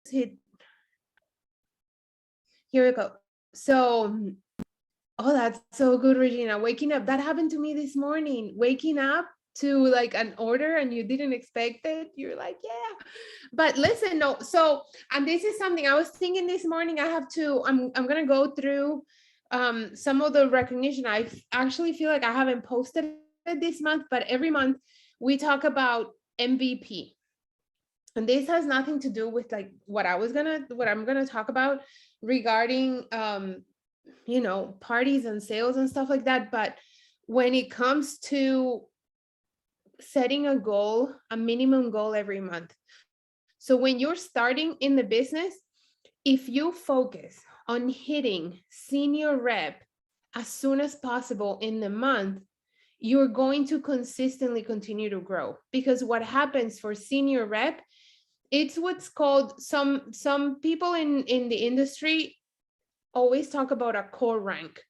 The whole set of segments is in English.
hit, here we go. So, oh, that's so good, Regina. Waking up. That happened to me this morning. Waking up to like an order and you didn't expect it. You're like, yeah. But listen, no. So, and this is something I was thinking this morning. I'm gonna go through some of the recognition. I actually feel like I haven't posted it this month, but every month we talk about MVP. And this has nothing to do with like what I'm gonna talk about regarding parties and sales and stuff like that. But when it comes to setting a goal, a minimum goal every month. So when you're starting in the business, if you focus on hitting senior rep as soon as possible in the month, you're going to consistently continue to grow. Because what happens for senior rep, it's what's called, some people in the industry always talk about a core rank.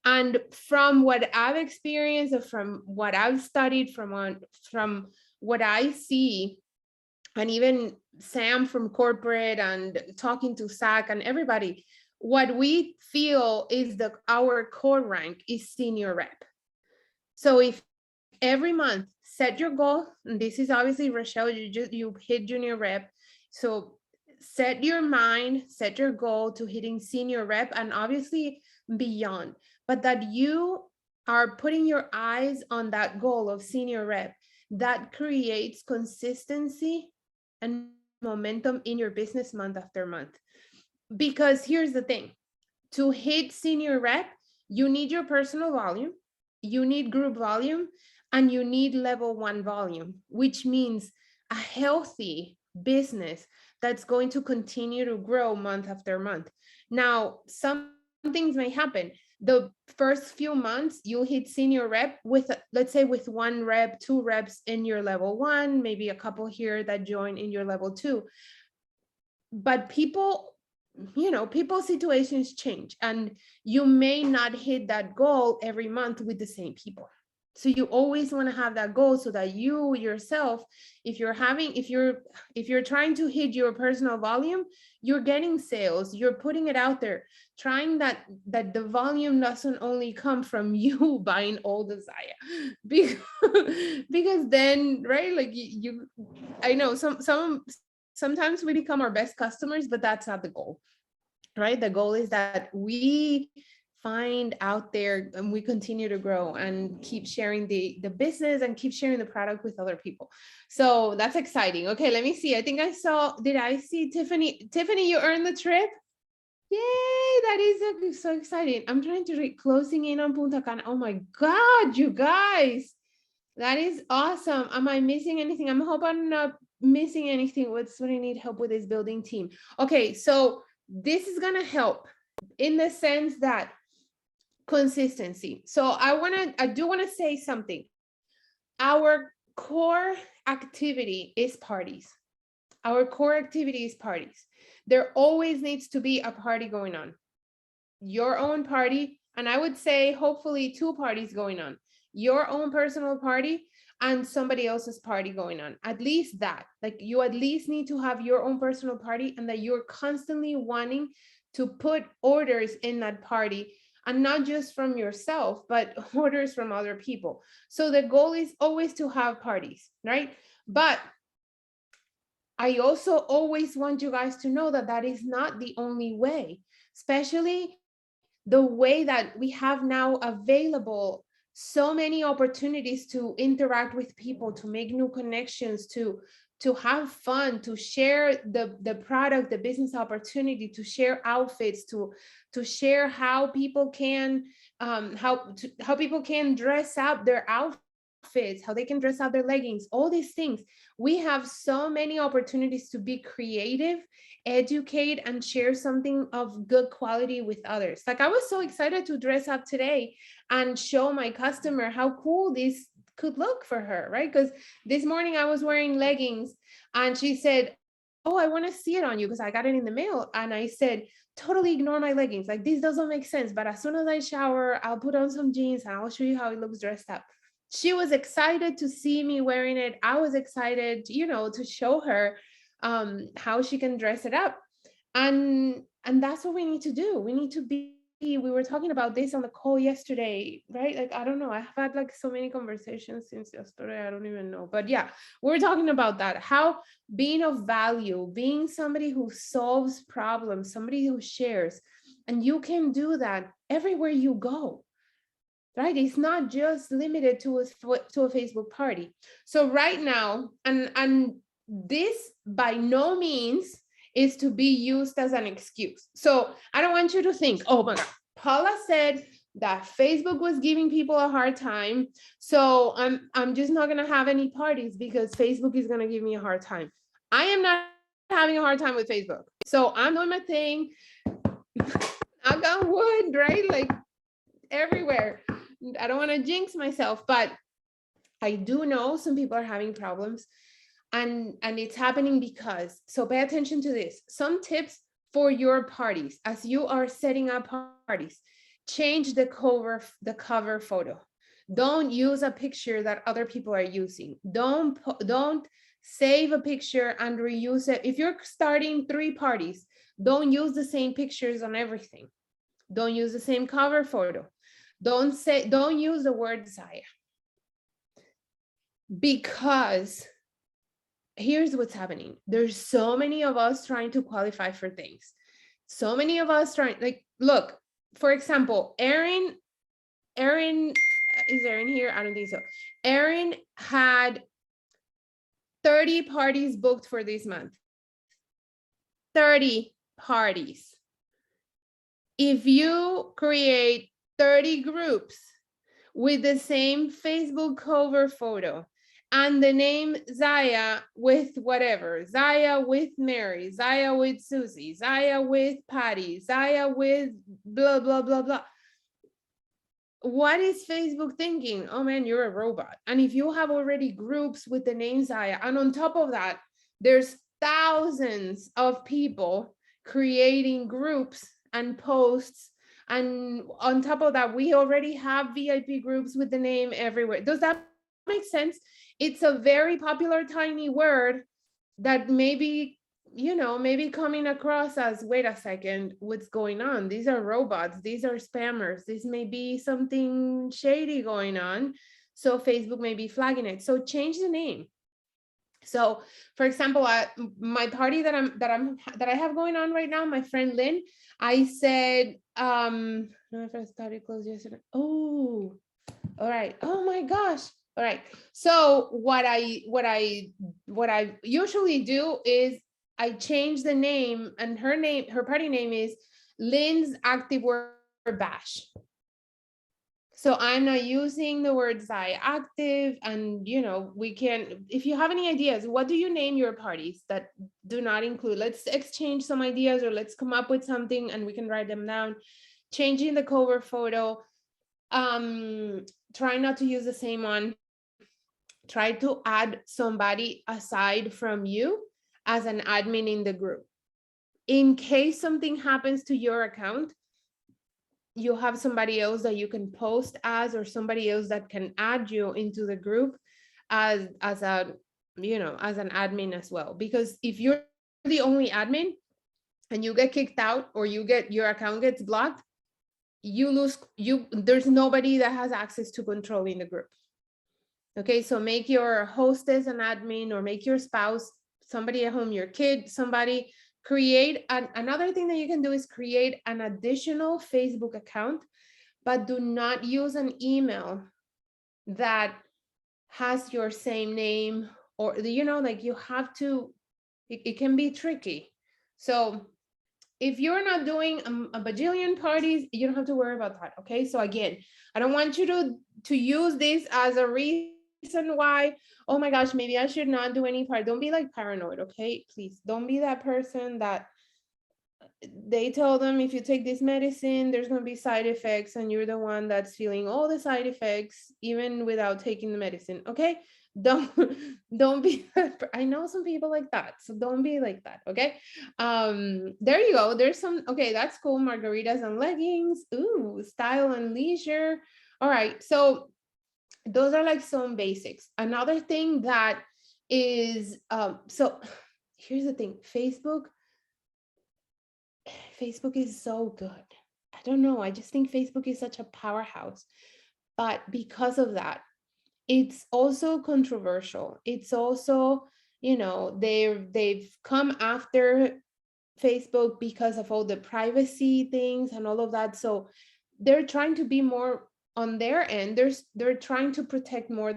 And from what I've experienced, or from what I've studied, from what I see, and even Sam from corporate and talking to Zach and everybody, what we feel is that our core rank is senior rep. So if every month set your goal, and this is obviously Rochelle, you hit junior rep. So set your mind, set your goal to hitting senior rep and obviously beyond, but that you are putting your eyes on that goal of senior rep. That creates consistency and momentum in your business month after month. Because here's the thing, to hit senior rep, you need your personal volume, you need group volume, and you need level 1 volume, which means a healthy business that's going to continue to grow month after month. Now, some things may happen. The first few months, you'll hit senior rep with, let's say, with 1 rep, 2 reps in your level 1, maybe a couple here that join in your level 2. But people's situations change, and you may not hit that goal every month with the same people. So you always want to have that goal, so that you yourself, if you're trying to hit your personal volume, you're getting sales, you're putting it out there, trying that the volume doesn't only come from you buying all the Zaya, because then, right, like I know sometimes we become our best customers, but that's not the goal, right? The goal is that we find out there and we continue to grow and keep sharing the business and keep sharing the product with other people. So that's exciting. Okay, let me see. I think did I see Tiffany, you earned the trip? Yay, that is so exciting. I'm trying to read closing in on Punta Cana. Oh my God, you guys. That is awesome. Am I missing anything? I'm hoping I'm not missing anything. What I need help with is building team. Okay, so this is gonna help in the sense that consistency. So I do want to say something. Our core activity is parties. Our core activity is parties. There always needs to be a party going on. Your own party, and I would say hopefully 2 parties going on. Your own personal party and somebody else's party going on. At least that. Like, you at least need to have your own personal party, and that you're constantly wanting to put orders in that party, and not just from yourself, but orders from other people. So the goal is always to have parties, right? But I also always want you guys to know that that is not the only way, especially the way that we have now available so many opportunities to interact with people, to make new connections, to have fun, to share the product, the business opportunity, to share outfits, to share how people can how people can dress up their outfits, how they can dress up their leggings, all these things. We have so many opportunities to be creative, educate, and share something of good quality with others. Like, I was so excited to dress up today and show my customer how cool this could look for her, right? Because this morning I was wearing leggings and she said, oh, I want to see it on you because I got it in the mail. And I said, totally ignore my leggings. Like, this doesn't make sense. But as soon as I shower, I'll put on some jeans and I'll show you how it looks dressed up. She was excited to see me wearing it. I was excited, to show her how she can dress it up. And that's what we need to do. We need to be, we were talking about this on the call yesterday, right? Like, I don't know, I have had like so many conversations since yesterday, I don't even know, but yeah, we're talking about that, how being of value, being somebody who solves problems, somebody who shares, and you can do that everywhere you go, right? It's not just limited to a Facebook party. So right now, and this by no means is to be used as an excuse. So I don't want you to think, oh my God, Paula said that Facebook was giving people a hard time, so I'm just not gonna have any parties because Facebook is gonna give me a hard time. I am not having a hard time with Facebook. So I'm doing my thing. Knock on wood, right? Like everywhere. I don't want to jinx myself, but I do know some people are having problems, and it's happening because, so pay attention to this. Some tips for your parties as you are setting up parties. Change the cover photo. Don't use a picture that other people are using. Don't save a picture and reuse it. If you're starting 3 parties, don't use the same pictures on everything. Don't use the same cover photo. Don't use the word Zaya, because here's what's happening. There's so many of us trying to qualify for things. So many of us trying, like, look, for example, Erin, is Erin here? I don't think so. Erin had 30 parties booked for this month. 30 parties. If you create 30 groups with the same Facebook cover photo and the name Zaya with whatever, Zaya with Mary, Zaya with Susie, Zaya with Patty, Zaya with blah, blah, blah, blah. What is Facebook thinking? Oh man, you're a robot. And if you have already groups with the name Zaya, and on top of that, there's thousands of people creating groups and posts, and on top of that, we already have VIP groups with the name everywhere. Does that make sense? It's a very popular tiny word that maybe, maybe coming across as, wait a second, what's going on? These are robots, these are spammers, this may be something shady going on. So Facebook may be flagging it. So change the name. So for example, my party that I have going on right now, my friend Lynn, I said, no, if I started close yesterday. Oh, all right. Oh my gosh. All right. So what I usually do is I change the name, and her party name is Lynn's Active Word Bash. So I'm not using the word Zai active, and we can, if you have any ideas, what do you name your parties that do not include, let's exchange some ideas, or let's come up with something and we can write them down. Changing the cover photo, try not to use the same one. Try to add somebody aside from you as an admin in the group. In case something happens to your account, you have somebody else that you can post as, or somebody else that can add you into the group as a, as an admin as well. Because if you're the only admin and you get kicked out, or your account gets blocked, there's nobody that has access to controlling the group. Okay, so make your hostess an admin, or make your spouse, somebody at home, your kid, somebody. Create another thing that you can do is create an additional Facebook account, but do not use an email that has your same name, or like you have to, it can be tricky. So if you're not doing a bajillion parties, you don't have to worry about that. Okay, so again, I don't want you to use this as a reason why, oh my gosh, maybe I should not do any part. Don't be like paranoid. Okay, please don't be that person that they tell them, if you take this medicine, there's going to be side effects, and you're the one that's feeling all the side effects even without taking the medicine. Okay, don't don't be, I know some people like that, so don't be like that. Okay, there you go. There's some, okay, that's cool. Margaritas and leggings. Ooh, style and leisure. All right, so those are like some basics. Another thing that is, so here's the thing, Facebook Facebook is so good. I don't know. I just think Facebook is such a powerhouse. But because of that, it's also controversial. It's also, they've come after Facebook because of all the privacy things and all of that. So they're trying to be more on their end. They're trying to protect more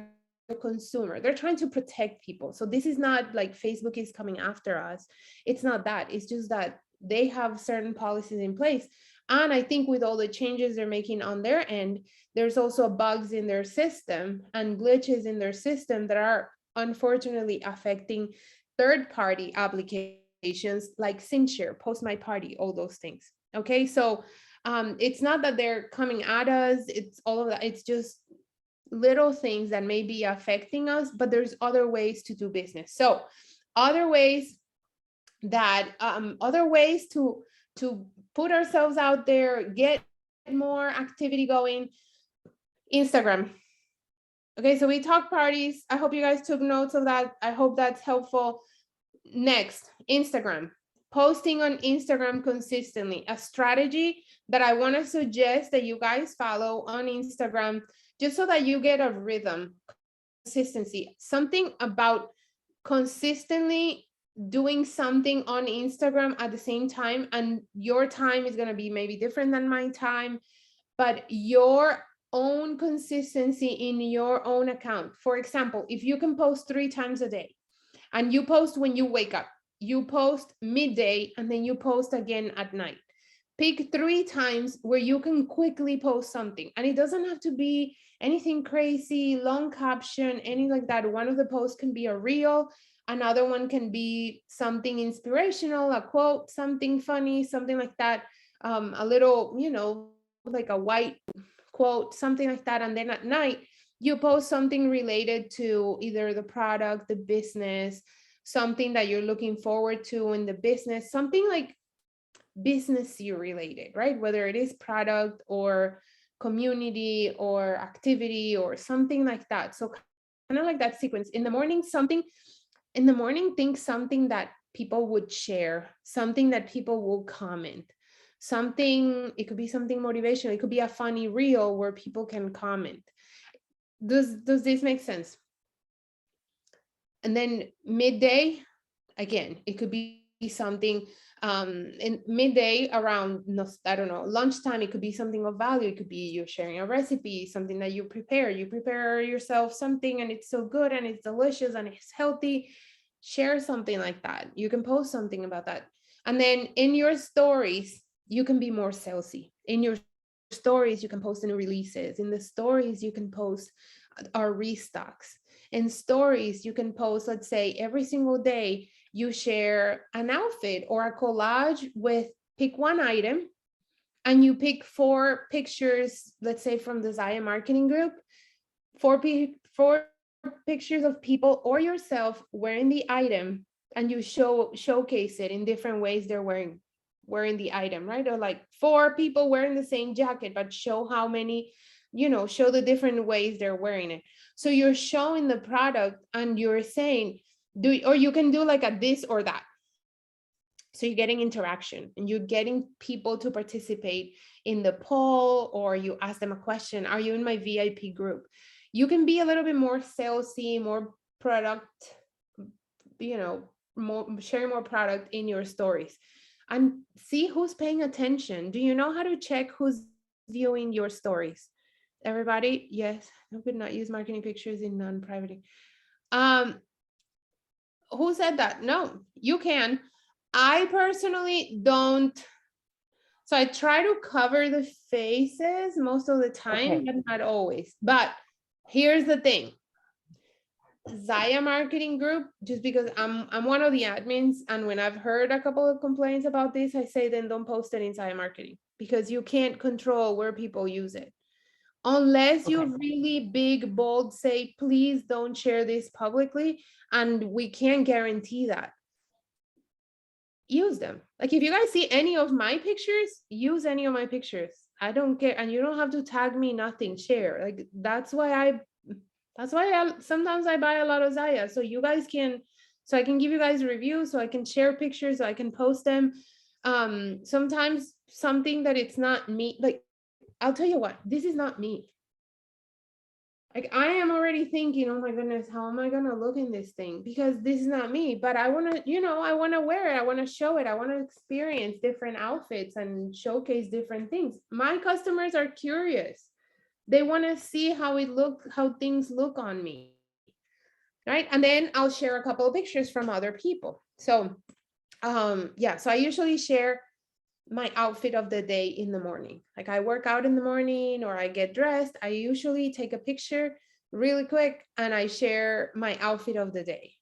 the consumer. They're trying to protect people. So this is not like Facebook is coming after us. It's not that. It's just that they have certain policies in place. And I think with all the changes they're making on their end, there's also bugs in their system and glitches in their system that are unfortunately affecting third-party applications like SynShare, Post My Party, all those things. Okay, so it's not that they're coming at us, it's all of that. It's just little things that may be affecting us, but there's other ways to do business. So other ways to put ourselves out there, get more activity going. Instagram. Okay, so we talk parties. I hope you guys took notes of that. I hope that's helpful. Next, Instagram. Posting on Instagram consistently, a strategy that I want to suggest that you guys follow on Instagram, just so that you get a rhythm, consistency, something about consistently doing something on Instagram at the same time. And your time is going to be maybe different than my time, but your own consistency in your own account. For example, if you can post 3 times a day, and you post when you wake up, you post midday, and then you post again at night. Pick 3 times where you can quickly post something. And it doesn't have to be anything crazy, long caption, anything like that. One of the posts can be a reel. Another one can be something inspirational, a quote, something funny, something like that. A little, like a white quote, something like that. And then at night, you post something related to either the product, the business, something that you're looking forward to in the business, something like businessy related, right? Whether it is product or community or activity or something like that. So kind of like that sequence. In the morning, think something that people would share, something that people will comment, something, it could be something motivational, it could be a funny reel where people can comment. Does this make sense? And then midday, again, it could be something in midday around, I don't know, lunchtime. It could be something of value. It could be you sharing a recipe, something that you prepare yourself something, and it's so good and it's delicious and it's healthy. Share something like that. You can post something about that. And then in your stories, you can be more salesy. In your stories, you can post new releases. In the stories, you can post our restocks. In stories, you can post, let's say, every single day you share an outfit or a collage with, pick one item, and you pick 4 pictures, let's say from the Zaya marketing group, 4 pictures of people or yourself wearing the item, and you showcase it in different ways they're wearing the item, right? Or like 4 people wearing the same jacket, but show how many, show the different ways they're wearing it. So you're showing the product and you're saying, or you can do like a this or that. So you're getting interaction and you're getting people to participate in the poll, or you ask them a question. Are you in my VIP group? You can be a little bit more salesy, more product, sharing more product in your stories, and see who's paying attention. Do you know how to check who's viewing your stories? Everybody? Yes. I could not use marketing pictures in non-private. Who said that? No, you can. I personally don't. So I try to cover the faces most of the time, but not always. But here's the thing. Zaya marketing group, just because I'm one of the admins, and when I've heard a couple of complaints about this, I say then don't post it in Zaya marketing, because you can't control where people use it. Unless you really big, bold say, please don't share this publicly, and we can't guarantee that. Use them. Like if you guys see any of my pictures, use any of my pictures. I don't care. And you don't have to tag me, nothing, share. Like that's why I sometimes I buy a lot of Zaya. So you guys can, so I can give you guys reviews, so I can share pictures, so I can post them. Sometimes something that it's not me, like, I'll tell you what, this is not me. Like, I am already thinking, oh my goodness, how am I going to look in this thing? Because this is not me, but I want to, I want to wear it. I want to show it. I want to experience different outfits and showcase different things. My customers are curious. They want to see how things look on me. Right. And then I'll share a couple of pictures from other people. So, yeah, so I usually share my outfit of the day in the morning. Like, I work out in the morning or I get dressed. I usually take a picture really quick and I share my outfit of the day.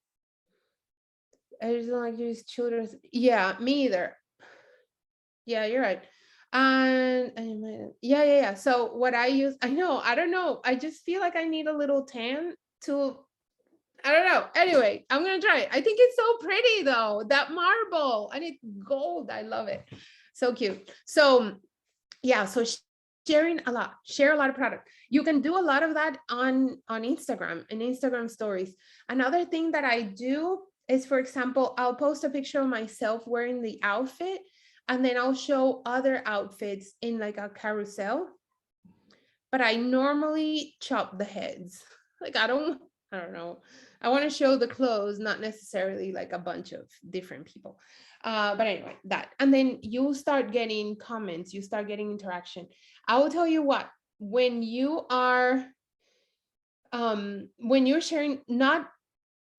I just don't like to use children's. Yeah, me either. Yeah, you're right. Yeah. So what I use, I don't know. I just feel like I need a little tan to, I don't know. Anyway, I'm gonna try it. I think it's so pretty though. That marble, and it's gold. I love it. So cute. So yeah, so sharing a lot, share a lot of product. You can do a lot of that on Instagram and Instagram stories. Another thing that I do is, for example, I'll post a picture of myself wearing the outfit, and then I'll show other outfits in like a carousel. But I normally chop the heads. Like, I don't know. I want to show the clothes, not necessarily like a bunch of different people. But anyway, that. And then you start getting comments, you start getting interaction. I will tell you what, when you are, when you're sharing, not,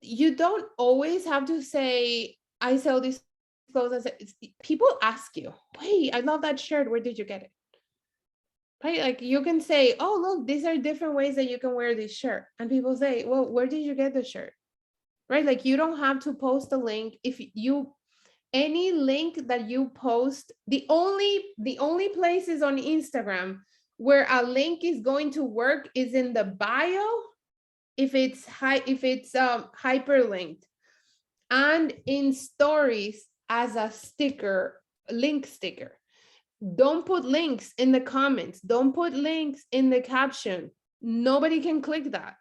you don't always have to say, I sell these clothes. People ask you, wait, I love that shirt. Where did you get it? Right? Like, you can say, oh, look, these are different ways that you can wear this shirt. And people say, well, where did you get the shirt? Right? Like, you don't have to post a link. If you, any link that you post, the only places on Instagram where a link is going to work is in the bio, if it's hyperlinked, and in stories as a sticker, link sticker. Don't put links in the comments. Don't put links in the caption. Nobody can click that.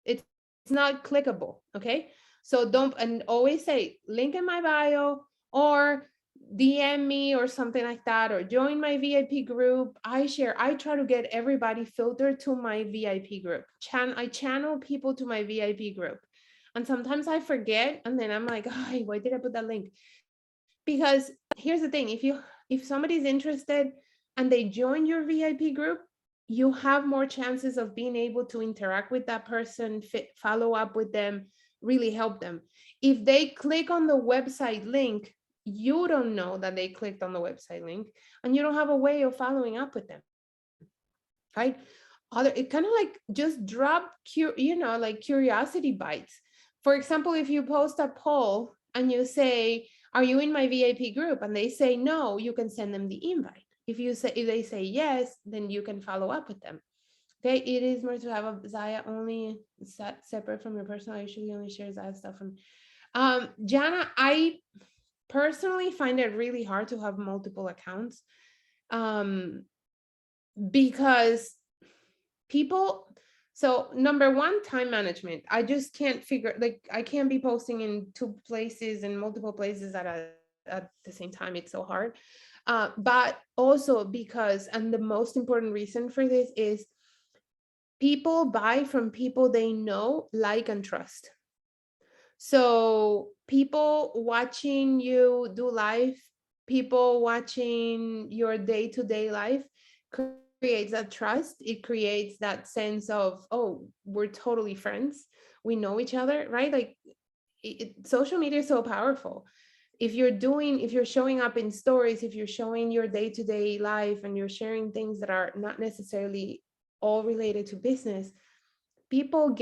It's not clickable. Okay. So don't, and always say link in my bio, or DM me or something like that, or join my VIP group. I try to get everybody filtered to my VIP group. I channel people to my VIP group. And sometimes I forget, and then I'm like, oh, why did I put that link? Because here's the thing, if somebody's interested and they join your VIP group, you have more chances of being able to interact with that person, follow up with them, really help them. If they click on the website link, you don't know that they clicked on the website link, and you don't have a way of following up with them, right? It kind of like just drop like curiosity bites. For example, if you post a poll and you say, are you in my VIP group? And they say no, you can send them the invite. If they say yes, then you can follow up with them. Okay, it is more to have a Zaya only separate from your personal. I usually only share Zaya stuff from Jana. I personally find it really hard to have multiple accounts, because people, so number one, time management. I just can't I can't be posting in two places and multiple places at the same time. It's so hard. But also because, and the most important reason for this is, people buy from people they know, like, and trust. So people watching you do live, people watching your day-to-day life, creates that trust. It creates that sense of, oh, we're totally friends, we know each other, right? Like, social media is so powerful. If you're showing up in stories, if you're showing your day-to-day life, and you're sharing things that are not necessarily all related to business, people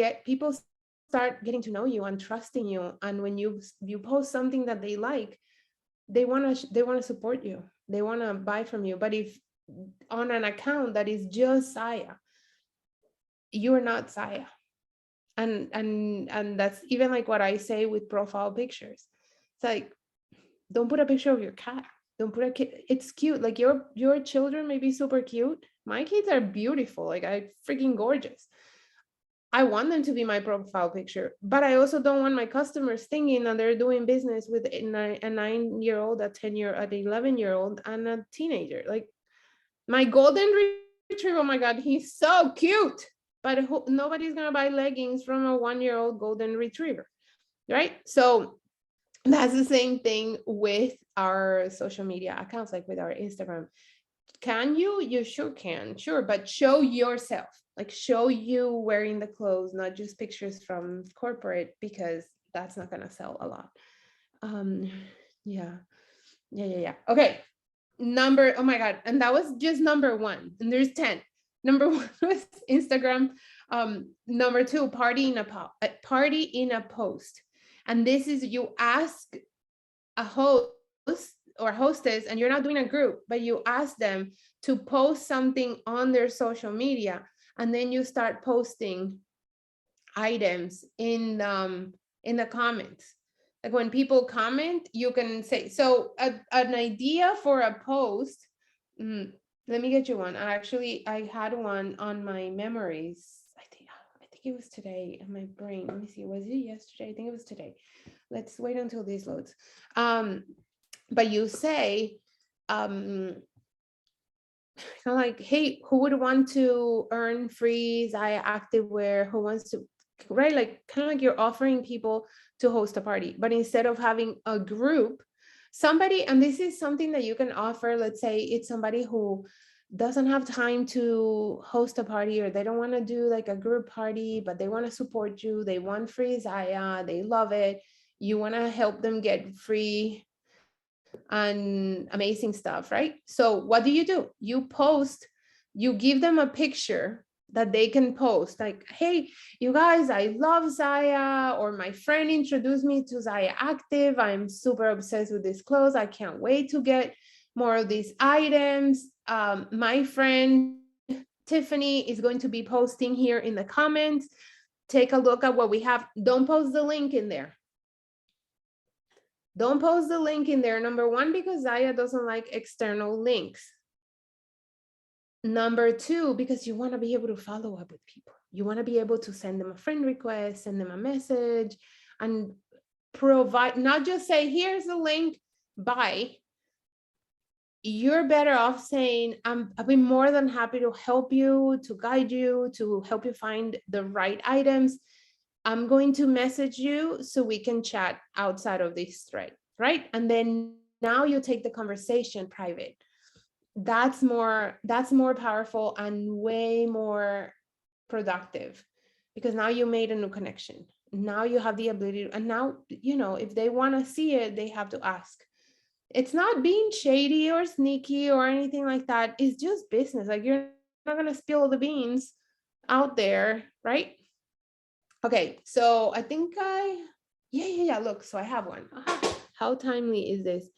start getting to know you and trusting you. And when you post something that they like, they want to support you, they want to buy from you. But if on an account that is just Saya, you're not Saya. And that's even like what I say with profile pictures. It's like, don't put a picture of your cat, don't put a kid. It's cute, like, your children may be super cute. My kids are beautiful, like, I freaking gorgeous. I want them to be my profile picture, but I also don't want my customers thinking that they're doing business with a 9-year-old, a 10-year, an 11-year-old, and a teenager. Like my golden retriever, oh my God, he's so cute, but nobody's gonna buy leggings from a 1-year-old golden retriever, right? So that's the same thing with our social media accounts, like with our Instagram. Can you? You sure can, sure, but show yourself, like show you wearing the clothes, not just pictures from corporate, because that's not gonna sell a lot. Um, yeah, yeah. Okay, oh my God, and that was just number one, and there's 10. Number one was Instagram. Number two, party in a post, and this is you ask a host or hostess, and you're not doing a group, but you ask them to post something on their social media, and then you start posting items in the comments. Like when people comment, you can say, so an idea for a post. Let me get you one. I had one on my memories. I think it was today in my brain. Let me see. Was it yesterday? I think it was today. Let's wait until this loads. But you say, kind of like, hey, who would want to earn free Zaya activewear? Who wants to, right? Like kind of like you're offering people to host a party, but instead of having a group, somebody, and this is something that you can offer, let's say it's somebody who doesn't have time to host a party, or they don't want to do like a group party, but they want to support you. They want free Zaya. They love it. You want to help them get free and amazing stuff, right? So what do? You post, you give them a picture that they can post, like, hey, you guys, I love Zaya, or my friend introduced me to Zaya Active. I'm super obsessed with these clothes. I can't wait to get more of these items. My friend Tiffany is going to be posting here in the comments. Take a look at what we have. Don't post the link in there. Don't post the link in there. Number one, because Zaya doesn't like external links. Number two, because you want to be able to follow up with people. You want to be able to send them a friend request, send them a message, and provide, not just say, here's the link, bye. You're better off saying, I've been more than happy to help you, to guide you, to help you find the right items. I'm going to message you so we can chat outside of this thread, right? And then now you take the conversation private. That's more powerful and way more productive, because now you made a new connection. Now you have the ability, and now, if they want to see it, they have to ask. It's not being shady or sneaky or anything like that. It's just business. Like, you're not going to spill the beans out there, right? Okay, so I think yeah, look, so I have one. How timely is this?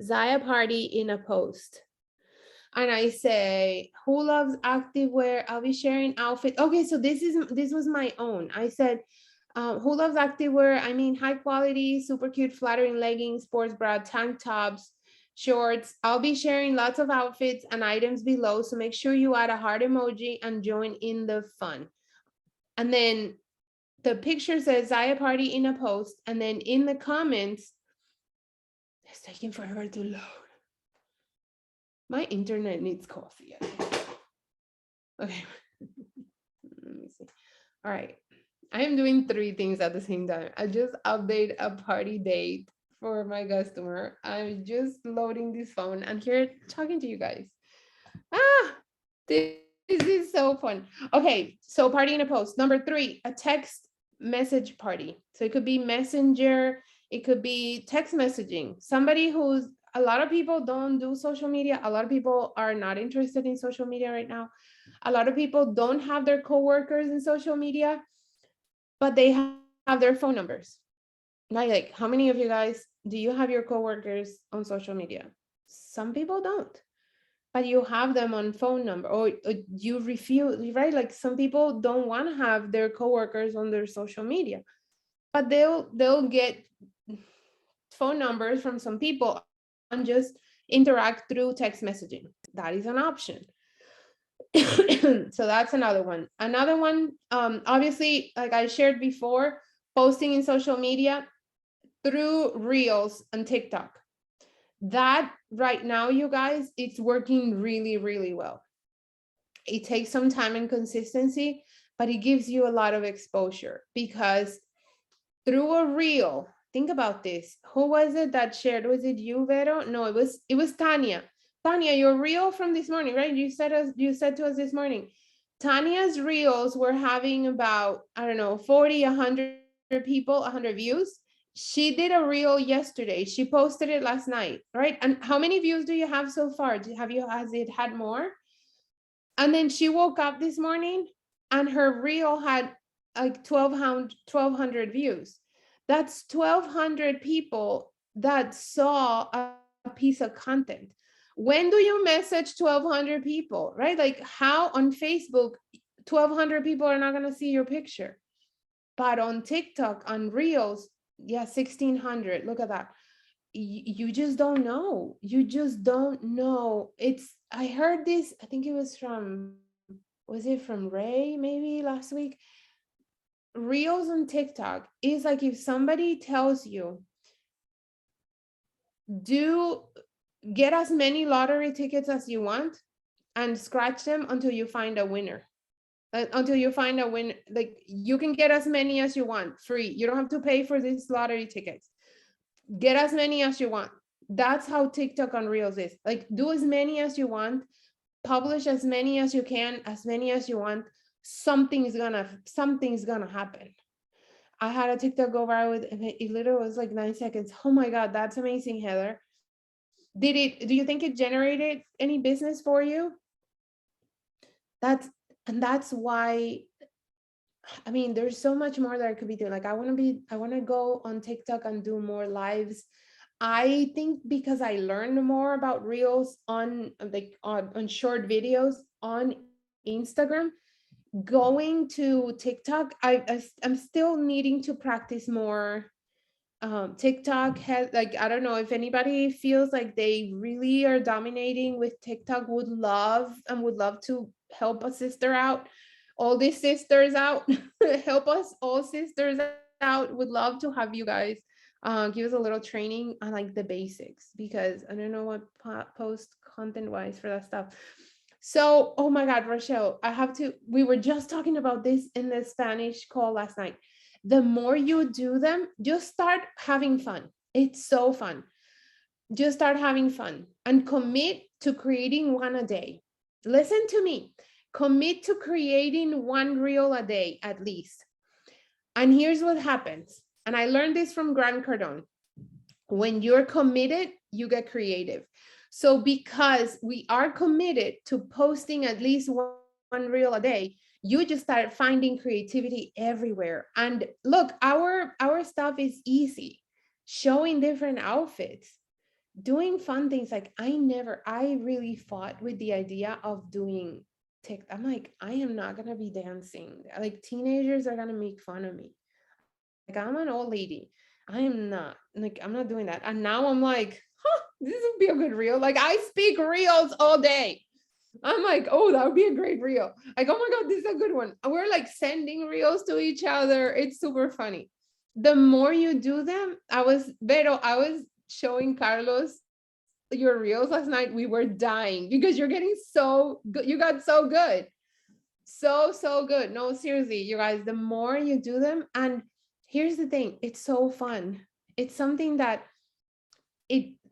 Zaya party in a post. And I say, who loves activewear? I'll be sharing outfit. Okay, so this was my own. I said, who loves activewear? I mean, high quality, super cute, flattering leggings, sports bra, tank tops, shorts. I'll be sharing lots of outfits and items below. So make sure you add a heart emoji and join in the fun. And then the picture says Zaya party in a post, and then in the comments, it's taking forever to load. My internet needs coffee. Okay. Let me see. All right. I am doing 3 things at the same time. I just update a party date for my customer. I'm just loading this phone and here talking to you guys. This is so fun. Okay, so party in a post. Number 3, a text message party. So it could be Messenger, it could be text messaging. Somebody who's, a lot of people don't do social media. A lot of people are not interested in social media right now. A lot of people don't have their coworkers in social media, but they have their phone numbers. Like, how many of you guys, do you have your coworkers on social media? Some people don't, but you have them on phone number, or you refuse, right? Like, some people don't want to have their coworkers on their social media, but they'll get phone numbers from some people and just interact through text messaging. That is an option. So that's another one. Another one, obviously, like I shared before, posting in social media through Reels and TikTok. That right now, you guys, it's working really, really well. It takes some time and consistency, but it gives you a lot of exposure because through a reel, think about this. Who was it that shared? Was it you, Vero? No, it was Tanya. Tanya, your reel from this morning, right? You said to us this morning. Tanya's reels were having about, I don't know, 40, 100 people, 100 views. She did a reel yesterday. She posted it last night, right? And how many views do you have so far? Has it had more? And then she woke up this morning and her reel had like 1,200 views. That's 1,200 people that saw a piece of content. When do you message 1,200 people, right? Like how on Facebook, 1,200 people are not going to see your picture. But on TikTok, on Reels, yeah, 1,600. Look at that. You just don't know. You just don't know. I heard this, I think it was it from Ray maybe last week? Reels on TikTok is like if somebody tells you, do get as many lottery tickets as you want and scratch them until you find a winner. Until you find a win, like you can get as many as you want free. You don't have to pay for these lottery tickets. Get as many as you want. That's how TikTok on Reels is. Like do as many as you want, publish as many as you can, as many as you want. Something's gonna happen. I had a TikTok go viral with it literally was like 9 seconds. Oh my God, that's amazing, Heather. Do you think it generated any business for you? That's why, I mean, there's so much more that I could be doing. Like I want to go on TikTok and do more lives. I think because I learned more about reels on on short videos on Instagram, going to TikTok, I'm still needing to practice more. TikTok has, like, I don't know if anybody feels like they really are dominating with TikTok, would love to help a sister out, all these sisters out, help us all sisters out. Would love to have you guys give us a little training on like the basics, because I don't know what post content wise for that stuff. So, oh my God, Rochelle, we were just talking about this in the Spanish call last night. The more you do them, just start having fun. It's so fun. Just start having fun and commit to creating one a day. Listen to me. Commit to creating one reel a day at least. And here's what happens. And I learned this from Grant Cardone. When you're committed, you get creative. So because we are committed to posting at least one reel a day, you just start finding creativity everywhere. And look, our stuff is easy. Showing different outfits, doing fun things. Like I really fought with the idea of doing TikTok. I'm like, I am not gonna be dancing. Like teenagers are gonna make fun of me. Like I'm an old lady. I'm not doing that. And now I'm like, this would be a good reel. Like I speak reels all day. I'm like, oh, that would be a great reel. Like, oh my God, this is a good one. And we're like sending reels to each other. It's super funny. The more you do them, I was showing Carlos your reels last night. We were dying because you're getting so good. You got so good. So good. No, seriously, you guys, the more you do them, and here's the thing, it's so fun. It's something that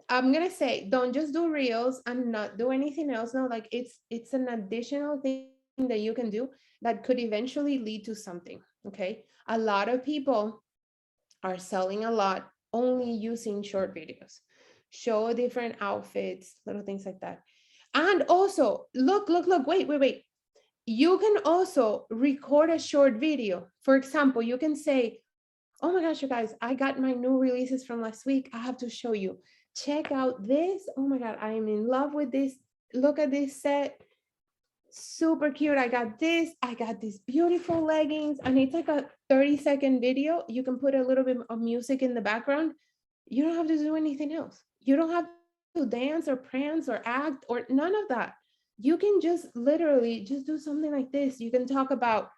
I'm gonna say, don't just do reels and not do anything else. No, like it's an additional thing that you can do that could eventually lead to something. Okay. A lot of people are selling a lot only using short videos, show different outfits, little things like that. And also look, wait. You can also record a short video. For example, you can say, oh my gosh, you guys, I got my new releases from last week. I have to show you. Check out this. Oh my God, I am in love with this. Look at this set. Super cute. I got these beautiful leggings. And it's like a 30-second video. You can put a little bit of music in the background. You don't have to do anything else. You don't have to dance or prance or act or none of that. You can just literally just do something like this. You can talk about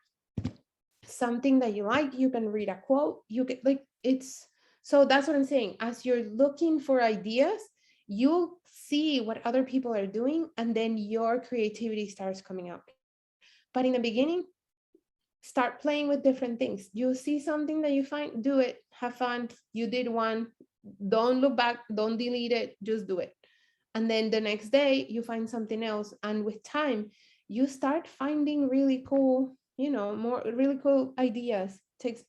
something that you like, you can read a quote, you can like it's so that's what I'm saying. As you're looking for ideas, you'll see what other people are doing, and then your creativity starts coming out. But in the beginning, start playing with different things. You'll see something that you find, do it, have fun. You did one, don't look back, don't delete it, just do it. And then the next day you find something else, and with time you start finding really cool, more really cool ideas. Takes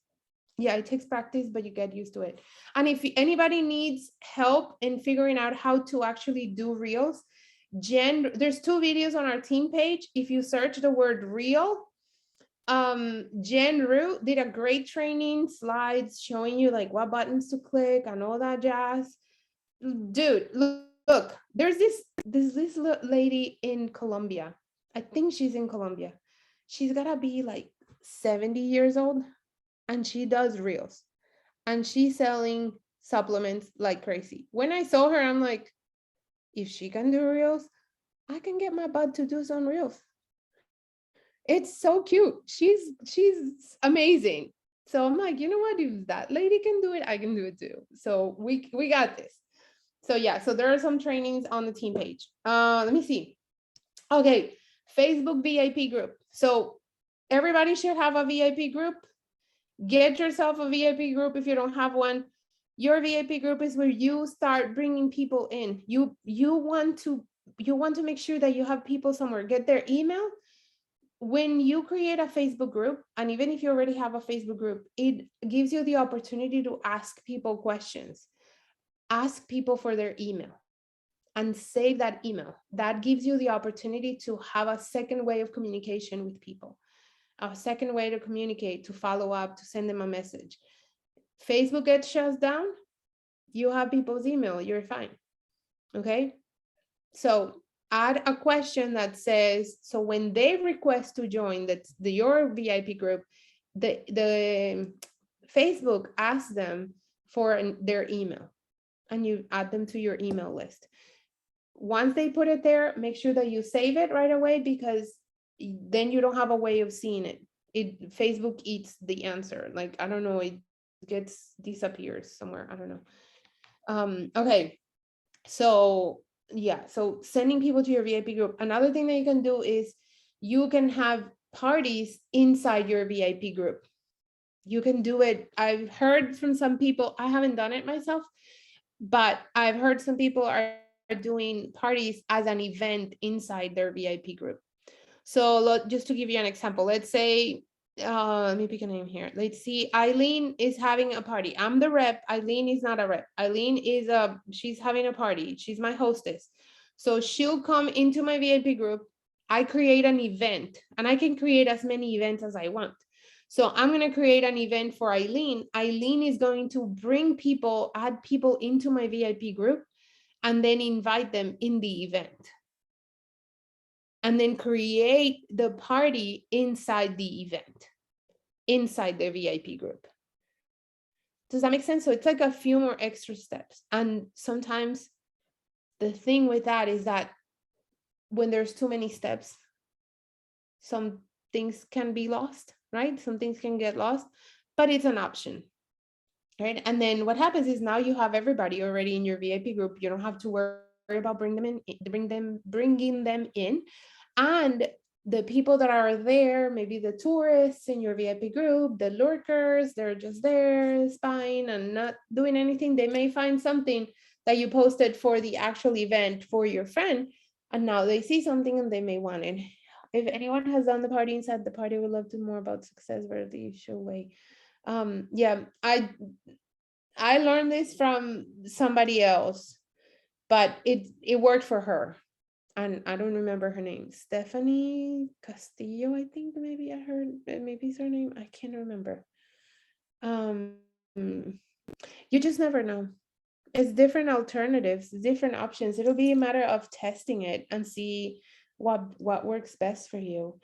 Yeah, it takes practice, but you get used to it. And if anybody needs help in figuring out how to actually do reels, there's 2 videos on our team page. If you search the word reel, Jen Rue did a great training, slides showing you like what buttons to click and all that jazz. Dude, look, there's this lady in Colombia. I think she's in Colombia. She's gotta be like 70 years old, and she does reels, and she's selling supplements like crazy. When I saw her, I'm like, if she can do reels, I can get my butt to do some reels. It's so cute. She's amazing. So I'm like, you know what? If that lady can do it, I can do it too. So we got this. So yeah, so there are some trainings on the team page. Let me see. Okay, Facebook VIP group. So everybody should have a VIP group. Get yourself a VIP group if you don't have one. Your VIP group is where you start bringing people in. You want to make sure that you have people somewhere. Get their email. When you create a Facebook group, and even if you already have a Facebook group, it gives you the opportunity to ask people questions. Ask people for their email and save that email. That gives you the opportunity to have a second way of communication with people, a second way to communicate, to follow up, to send them a message. Facebook gets shut down, you have people's email, you're fine. Okay. So add a question that says, so when they request to join your VIP group, the Facebook asks them for their email, and you add them to your email list. Once they put it there, make sure that you save it right away, because then you don't have a way of seeing it. Facebook eats the answer. Like, I don't know, it disappears somewhere. I don't know. Okay. So yeah, so sending people to your VIP group. Another thing that you can do is you can have parties inside your VIP group. You can do it. I've heard from some people, I haven't done it myself, but I've heard some people are doing parties as an event inside their VIP group. So just to give you an example, let's say, let me pick a name here. Let's see, Eileen is having a party. I'm the rep. Eileen is not a rep. Eileen she's having a party. She's my hostess. So she'll come into my VIP group. I create an event, and I can create as many events as I want. So I'm going to create an event for Eileen. Eileen is going to add people into my VIP group, and then invite them in the event. And then create the party inside the event, inside the VIP group. Does that make sense? So it's like a few more extra steps. And sometimes the thing with that is that when there's too many steps, some things can be lost, right? Some things can get lost, but it's an option, right? And then what happens is now you have everybody already in your VIP group. You don't have to worry about bringing them in. And the people that are there, maybe the tourists in your VIP group, the lurkers, they're just there spying and not doing anything. They may find something that you posted for the actual event for your friend, and now they see something and they may want it. If anyone has done the party inside the party, would love to more about success worthy show way. Yeah, I learned this from somebody else, but it worked for her. And I don't remember her name. Stephanie Castillo, I think maybe I heard, maybe is her name. I can't remember. You just never know. It's different alternatives, different options. It'll be a matter of testing it and see what works best for you.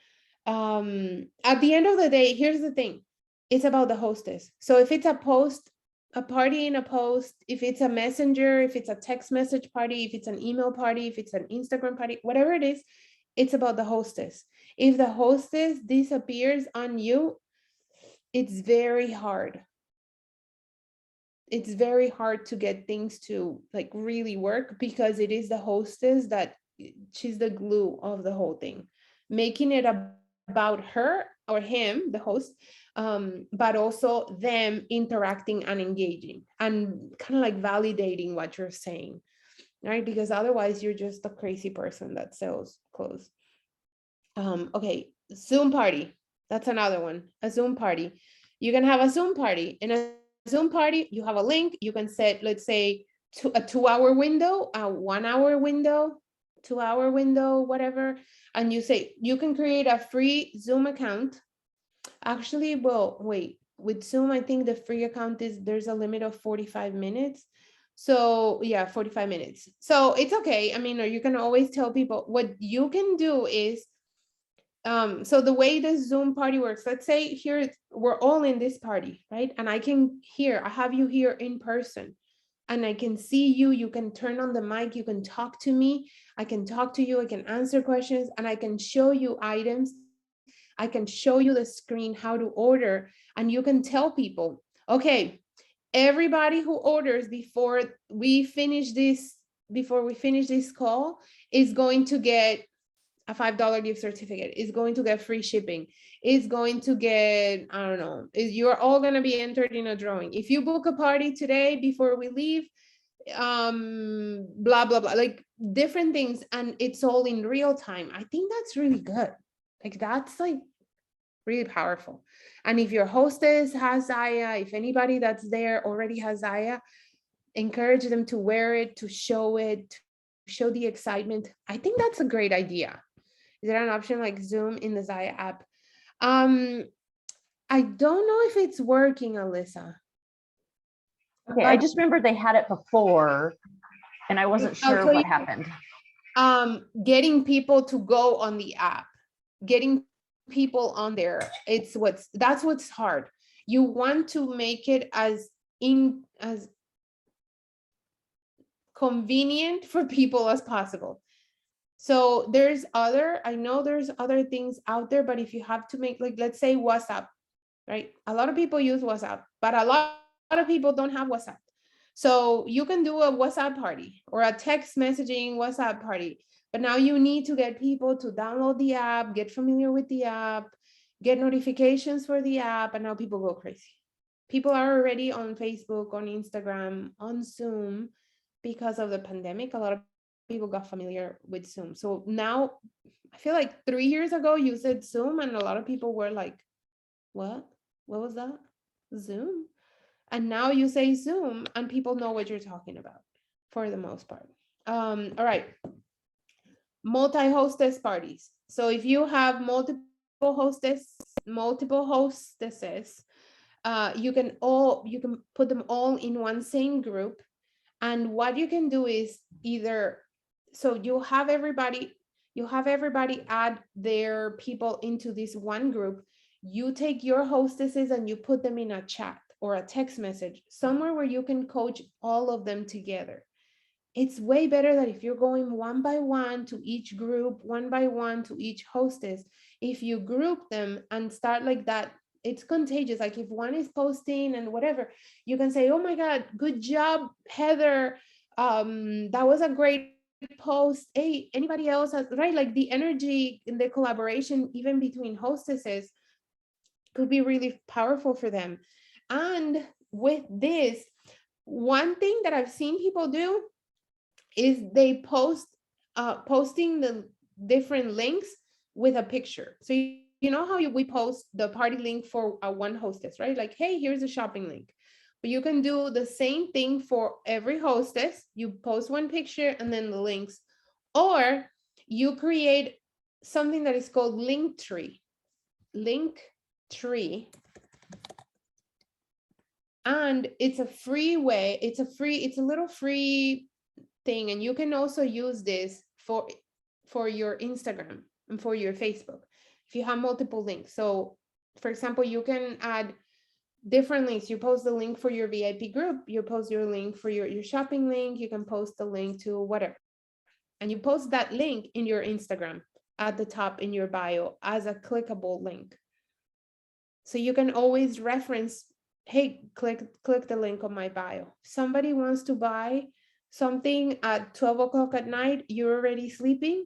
At the end of the day, here's the thing. It's about the hostess. So if it's a post, a party in a post, if it's a messenger, if it's a text message party, if it's an email party, if it's an Instagram party, whatever it is, It's about the hostess. If the hostess disappears on you, it's very hard. It's very hard to get things to like really work, because it is the hostess that she's the glue of the whole thing, making it about her or him, the host, but also them interacting and engaging and kind of like validating what you're saying, right? Because otherwise you're just a crazy person that sells clothes. Okay, Zoom party. That's another one. A Zoom party. You can have a Zoom party. In a Zoom party, you have a link. You can set, let's say, a 2 hour window, a 1 hour window, 2 hour window, whatever. And you say you can create a free Zoom account. Actually, well, wait, with Zoom, I think the free account is, there's a limit of 45 minutes. So yeah, 45 minutes. So it's okay. I mean, or you can always tell people what you can do is, so the way the Zoom party works, let's say here we're all in this party, right? And I have you here in person, and I can see you. You can turn on the mic, you can talk to me, I can talk to you, I can answer questions, and I can show you items. I can show you the screen how to order, and you can tell people, okay, everybody who orders before we finish this call is going to get a $5 gift certificate, is going to get free shipping, is going to get, I don't know, you're all going to be entered in a drawing. If you book a party today before we leave, blah, blah, blah, like different things. And it's all in real time. I think that's really good. Like that's like really powerful. And if your hostess has Zaya, if anybody that's there already has Zaya, encourage them to wear it, to show it, to show the excitement. I think that's a great idea. Is there an option like Zoom in the Zaya app? I don't know if it's working, Alyssa. Okay, I just remember they had it before, and I wasn't sure what happened. Getting people to go on the app, getting people on there, that's what's hard. You want to make it as convenient for people as possible. So I know there's other things out there, but if you have to make, like, let's say WhatsApp, right? A lot of people use WhatsApp, but a lot of people don't have WhatsApp. So you can do a WhatsApp party or a text messaging WhatsApp party, but now you need to get people to download the app, get familiar with the app, get notifications for the app, and now people go crazy. People are already on Facebook, on Instagram, on Zoom because of the pandemic. A lot of people got familiar with Zoom. So now I feel like 3 years ago you said Zoom and a lot of people were like, what was that? Zoom? And now you say Zoom and people know what you're talking about for the most part. All right, multi-hostess parties. So if you have multiple hostesses, you can put them all in one same group. And what you can do is so you have everybody add their people into this one group. You take your hostesses and you put them in a chat or a text message, somewhere where you can coach all of them together. It's way better that if you're going one by one to each group, one by one to each hostess, if you group them and start like that, it's contagious. Like if one is posting and whatever, you can say, oh my God, good job, Heather. That was a great post. Hey, anybody else has, right? Like the energy in the collaboration, even between hostesses, could be really powerful for them. And with this, one thing that I've seen people do is they posting the different links with a picture. So you know how we post the party link for one hostess, right? Like, hey, here's a shopping link. But you can do the same thing for every hostess. You post one picture and then the links, or you create something that is called Linktree. And it's a free way. It's a little free thing, and you can also use this for your Instagram and for your Facebook if you have multiple links. So for example, you can add different links. You post the link for your VIP group, you post your link for your shopping link, you can post the link to whatever, and you post that link in your Instagram. at the top in your bio as a clickable link. So you can always reference, hey, click the link on my bio. Somebody wants to buy something at 12 o'clock at night, you're already sleeping,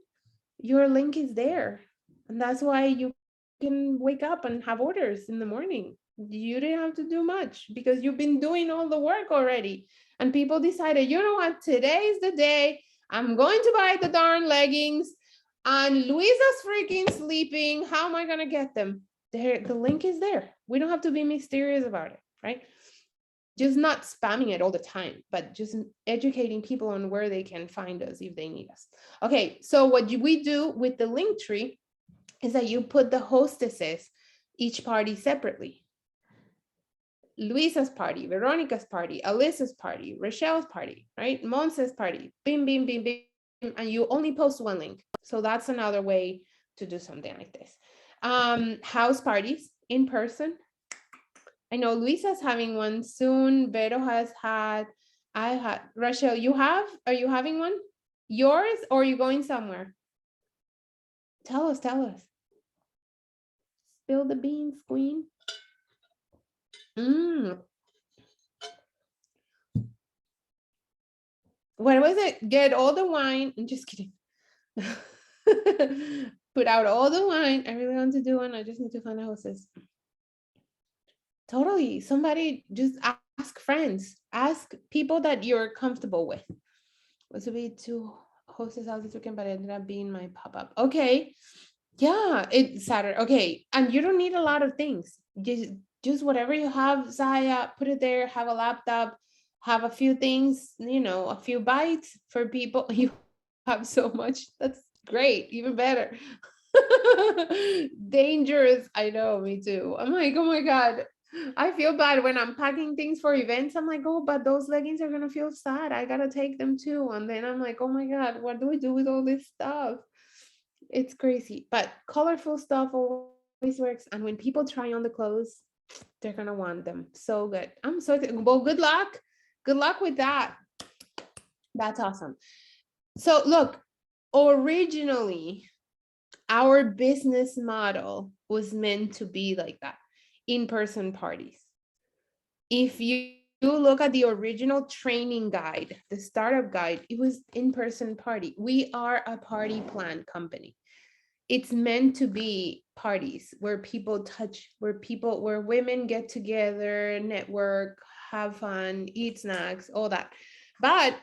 your link is there. And that's why you can wake up and have orders in the morning. You didn't have to do much because you've been doing all the work already. And people decided, you know what, today's the day. I'm going to buy the darn leggings. And Luisa's freaking sleeping. How am I going to get them? There, the link is there. We don't have to be mysterious about it, right? Just not spamming it all the time, but just educating people on where they can find us if they need us. Okay, so what we do with the link tree is that you put the hostesses, each party separately. Luisa's party, Veronica's party, Alyssa's party, Rochelle's party, right? Monse's party, bim, bim, bim, bim, and you only post one link. So that's another way to do something like this. House parties in person. I know Luisa's having one soon. Vero has had, I had, Rochelle, are you having one? Yours, or are you going somewhere? Tell us. Spill the beans, queen. What was it? Get all the wine. I'm just kidding. Put out all the wine. I really want to do one. I just need to find a hostess. Totally. Somebody just ask friends. Ask people that you're comfortable with. Was to be two hostess out this weekend, but it ended up being my pop-up. Okay. Yeah, it's Saturday. Okay. And you don't need a lot of things. Just whatever you have, Zaya, put it there, have a laptop, have a few things, a few bites for people. You have so much. That's great. Even better. Dangerous. I know, me too. I'm like, oh my God. I feel bad when I'm packing things for events. I'm like, oh, but those leggings are gonna feel sad. I gotta take them too. And then I'm like, oh my God, what do we do with all this stuff? It's crazy, but colorful stuff always works. And when people try on the clothes, they're gonna want them. So good. I'm so excited. Well, good luck. Good luck with that. That's awesome. So look, originally, our business model was meant to be like that, in-person parties. If you look at the original training guide, the startup guide, it was in-person party. We are a party plan company. It's meant to be parties where people touch, where women get together, network, have fun, eat snacks, all that. But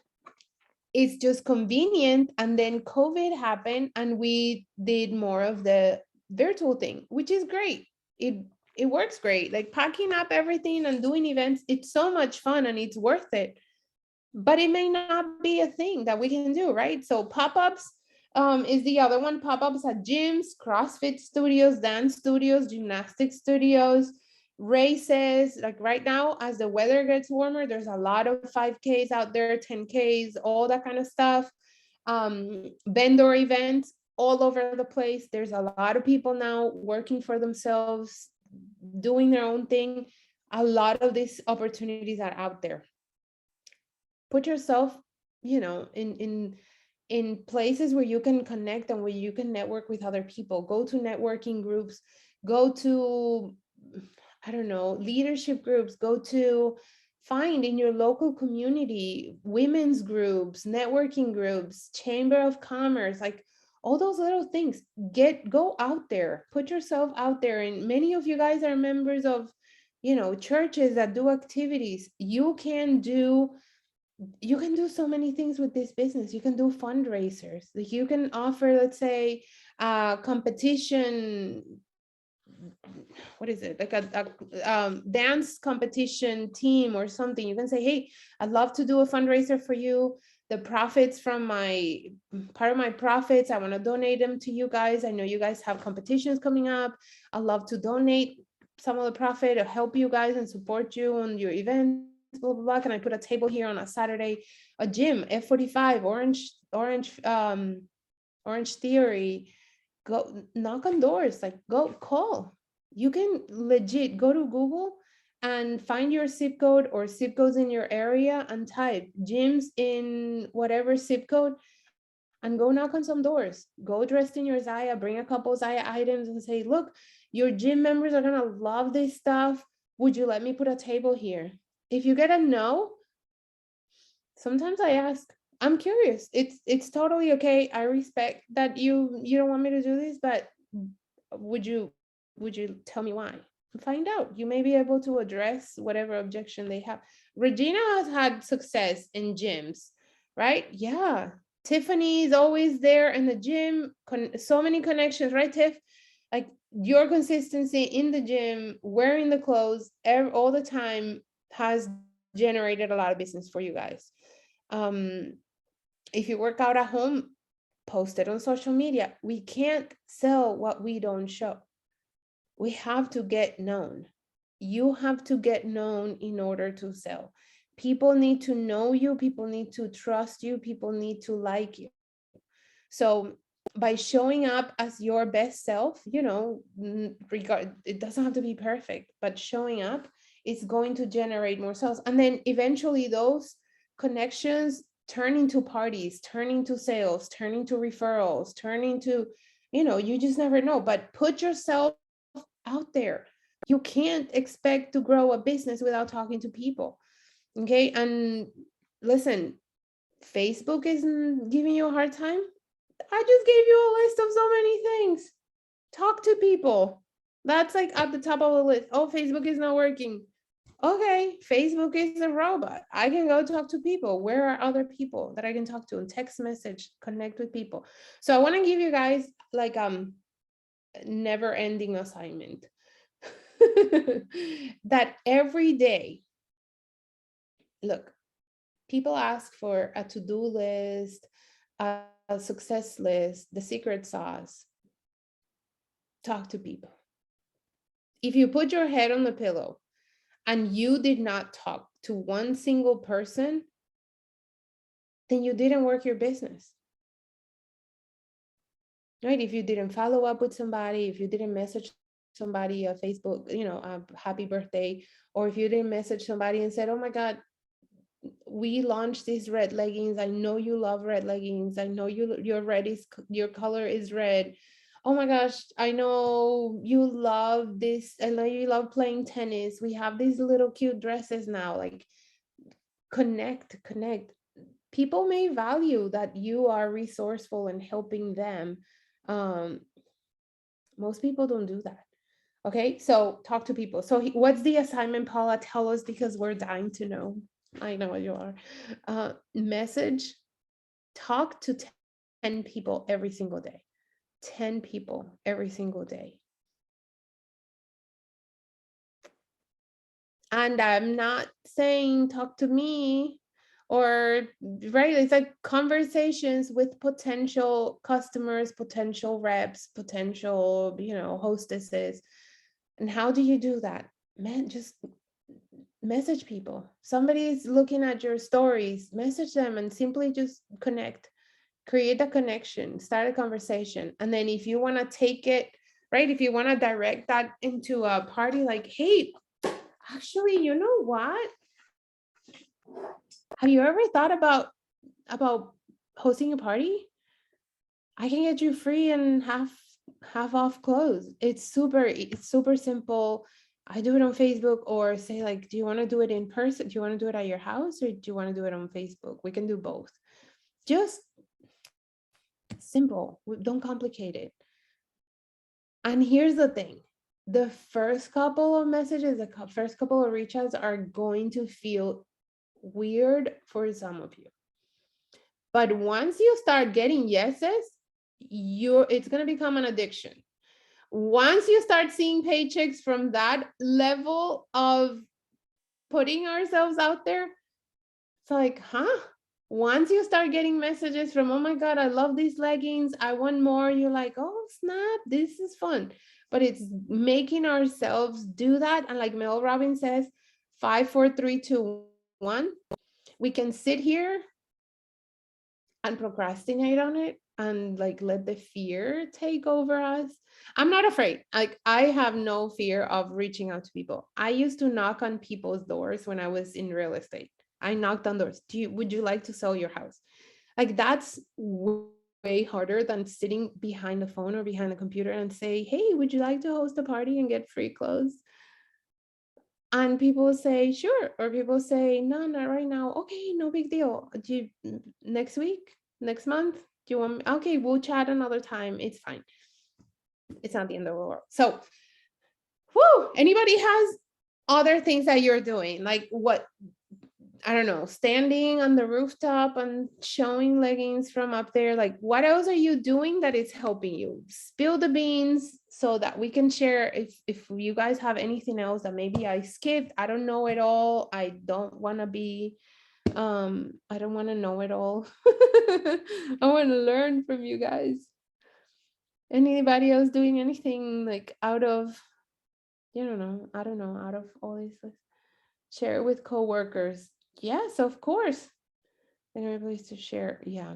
it's just convenient. And then COVID happened and we did more of the virtual thing, which is great. It works great. Like packing up everything and doing events, it's so much fun and it's worth it. But it may not be a thing that we can do, right? So pop-ups is the other one. Pop-ups at gyms, CrossFit studios, dance studios, gymnastics studios, races. Like right now, as the weather gets warmer, there's a lot of 5Ks out there, 10Ks, all that kind of stuff. Vendor events all over the place. There's a lot of people now working for themselves, doing their own thing. A lot of these opportunities are out there. Put yourself, in places where you can connect and where you can network with other people. Go to networking groups, go to, I don't know, leadership groups, go to find in your local community, women's groups, networking groups, chamber of commerce, like all those little things. Go out there, put yourself out there. And many of you guys are members of, churches that do activities. You can do so many things with this business. You can do fundraisers. Like you can offer, let's say, competition. What is it? Like a dance competition team or something. You can say, hey, I'd love to do a fundraiser for you. The profits from part of my profits, I want to donate them to you guys. I know you guys have competitions coming up. I'd love to donate some of the profit to help you guys and support you on your events. Blah, blah, blah. Can I put a table here on a Saturday? A gym, F45, Orange Theory. Go knock on doors, like go call. You can legit go to Google and find your zip code or zip codes in your area and type gyms in whatever zip code and go knock on some doors. Go dressed in your Zaya, bring a couple Zaya items and say, look, your gym members are gonna love this stuff. Would you let me put a table here? If you get a no, sometimes I ask, I'm curious. It's totally okay. I respect that you don't want me to do this, but would you tell me why? Find out. You may be able to address whatever objection they have. Regina has had success in gyms, right? Yeah. Tiffany is always there in the gym. So many connections, right, Tiff? Like your consistency in the gym, wearing the clothes all the time has generated a lot of business for you guys. Um, if you work out at home, post it on social media. We can't sell what we don't show. We have to get known. You have to get known in order to sell. People need to know you, people need to trust you, people need to like you. So by showing up as your best self, it doesn't have to be perfect, but showing up is going to generate more sales. And then eventually those connections turn into parties, turn into sales, turn into referrals, turn into, you just never know. But put yourself out there. You can't expect to grow a business without talking to people. Okay. And listen, Facebook isn't giving you a hard time. I just gave you a list of so many things. Talk to people. That's like at the top of the list. Oh, Facebook is not working. Okay, Facebook is a robot. I can go talk to people. Where are other people that I can talk to and text message, connect with people? So I want to give you guys like never ending assignment that every day, look, people ask for a to-do list, a success list, the secret sauce. Talk to people. If you put your head on the pillow and you did not talk to one single person, then you didn't work your business. Right? If you didn't follow up with somebody, if you didn't message somebody a Facebook, a happy birthday, or if you didn't message somebody and said, oh my God, we launched these red leggings. I know you love red leggings. I know your color is red. Oh my gosh, I know you love this. I know you love playing tennis. We have these little cute dresses now. Like connect. People may value that you are resourceful and helping them. Most people don't do that. Okay, so talk to people. So what's the assignment, Paula? Tell us, because we're dying to know. I know you are. Message, talk to 10 people every single day. 10 people every single day. And I'm not saying talk to me or, right, it's like conversations with potential customers, potential reps, potential, hostesses. And how do you do that? Man, just message people. Somebody's looking at your stories, message them and simply just connect. Create a connection, start a conversation. And then if you want to take it, right, if you want to direct that into a party, like, hey, actually, you know what? Have you ever thought about hosting a party? I can get you free and half off clothes. It's super simple. I do it on Facebook, or say like, do you want to do it in person? Do you want to do it at your house, or do you want to do it on Facebook? We can do both. Just simple. Don't complicate it. And here's the thing. The first couple of messages, the first couple of reach outs are going to feel weird for some of you. But once you start getting yeses, it's going to become an addiction. Once you start seeing paychecks from that level of putting ourselves out there, it's like, once you start getting messages from, oh my God, I love these leggings, I want more, you're like, oh snap, this is fun. But it's making ourselves do that. And like Mel Robbins says, 5, 4, 3, 2, 1. We can sit here and procrastinate on it and like let the fear take over us. I'm not afraid. Like I have no fear of reaching out to people. I used to knock on people's doors when I was in real estate. I knocked on doors. Would you like to sell your house? Like that's way harder than sitting behind the phone or behind the computer and say, hey, would you like to host a party and get free clothes? And people say, sure. Or people say, no, not right now. Okay, no big deal. Do you, next week, next month? Do you want me? Okay, we'll chat another time. It's fine. It's not the end of the world. So, whoo, anybody has other things that you're doing? Like what, I don't know, standing on the rooftop and showing leggings from up there. Like, what else are you doing that is helping you? Spill the beans so that we can share. If you guys have anything else that maybe I skipped, I don't know it all. I don't want to be, I don't want to know it all. I want to learn from you guys. Anybody else doing anything like out of, I don't know, out of all these lists? Share it with coworkers. Yes, of course. Another place to share. Yeah.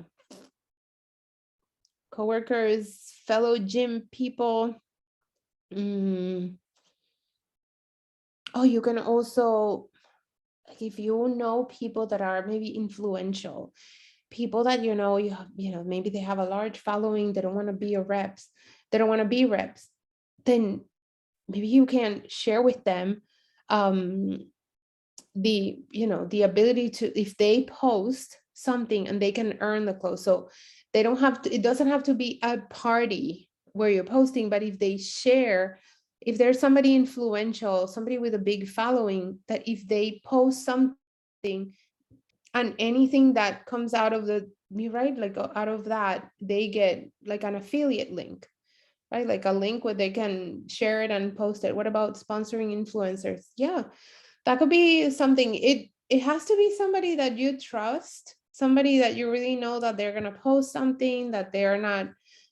Coworkers, fellow gym people. Oh, you can also, like, if you know people that are maybe influential, people that maybe they have a large following, they don't want to be reps, then maybe you can share with them the ability to, if they post something and they can earn the clothes, so they don't have to, it doesn't have to be a party where you're posting, but if they share, if there's somebody influential, somebody with a big following, that if they post something and anything that comes out of right, like out of that, they get like an affiliate link, right? Like a link where they can share it and post it. What about sponsoring influencers? Yeah, that could be something. It has to be somebody that you trust, somebody that you really know that they're gonna post something, that they're not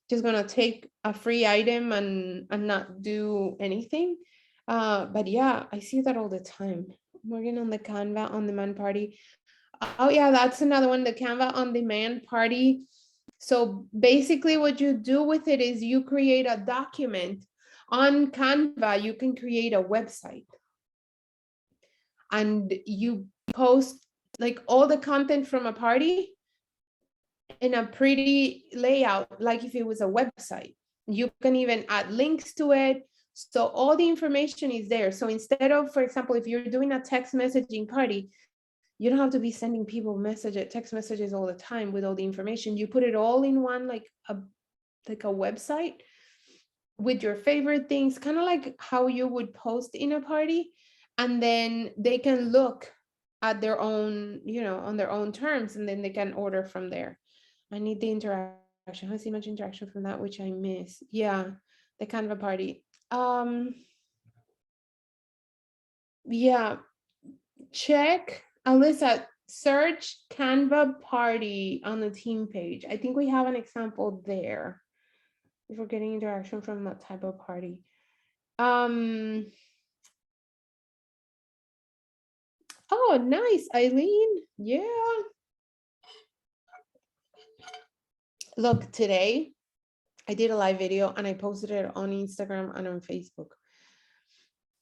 just gonna take a free item and not do anything. But yeah, I see that all the time. Morgan on the Canva on demand party. Oh yeah, that's another one, the Canva on demand party. So basically what you do with it is you create a document. On Canva, you can create a website and you post like all the content from a party in a pretty layout, like if it was a website. You can even add links to it. So all the information is there. So instead of, for example, if you're doing a text messaging party, you don't have to be sending people text messages all the time with all the information. You put it all in one, like a website with your favorite things, kind of like how you would post in a party, and then they can look at their own, on their own terms, and then they can order from there. I need the interaction. I see much interaction from that, which I miss. Yeah, the Canva party. Yeah, check, Alyssa, search Canva party on the team page. I think we have an example there. If we're getting interaction from that type of party. Oh, nice, Eileen. Yeah. Look, today I did a live video and I posted it on Instagram and on Facebook.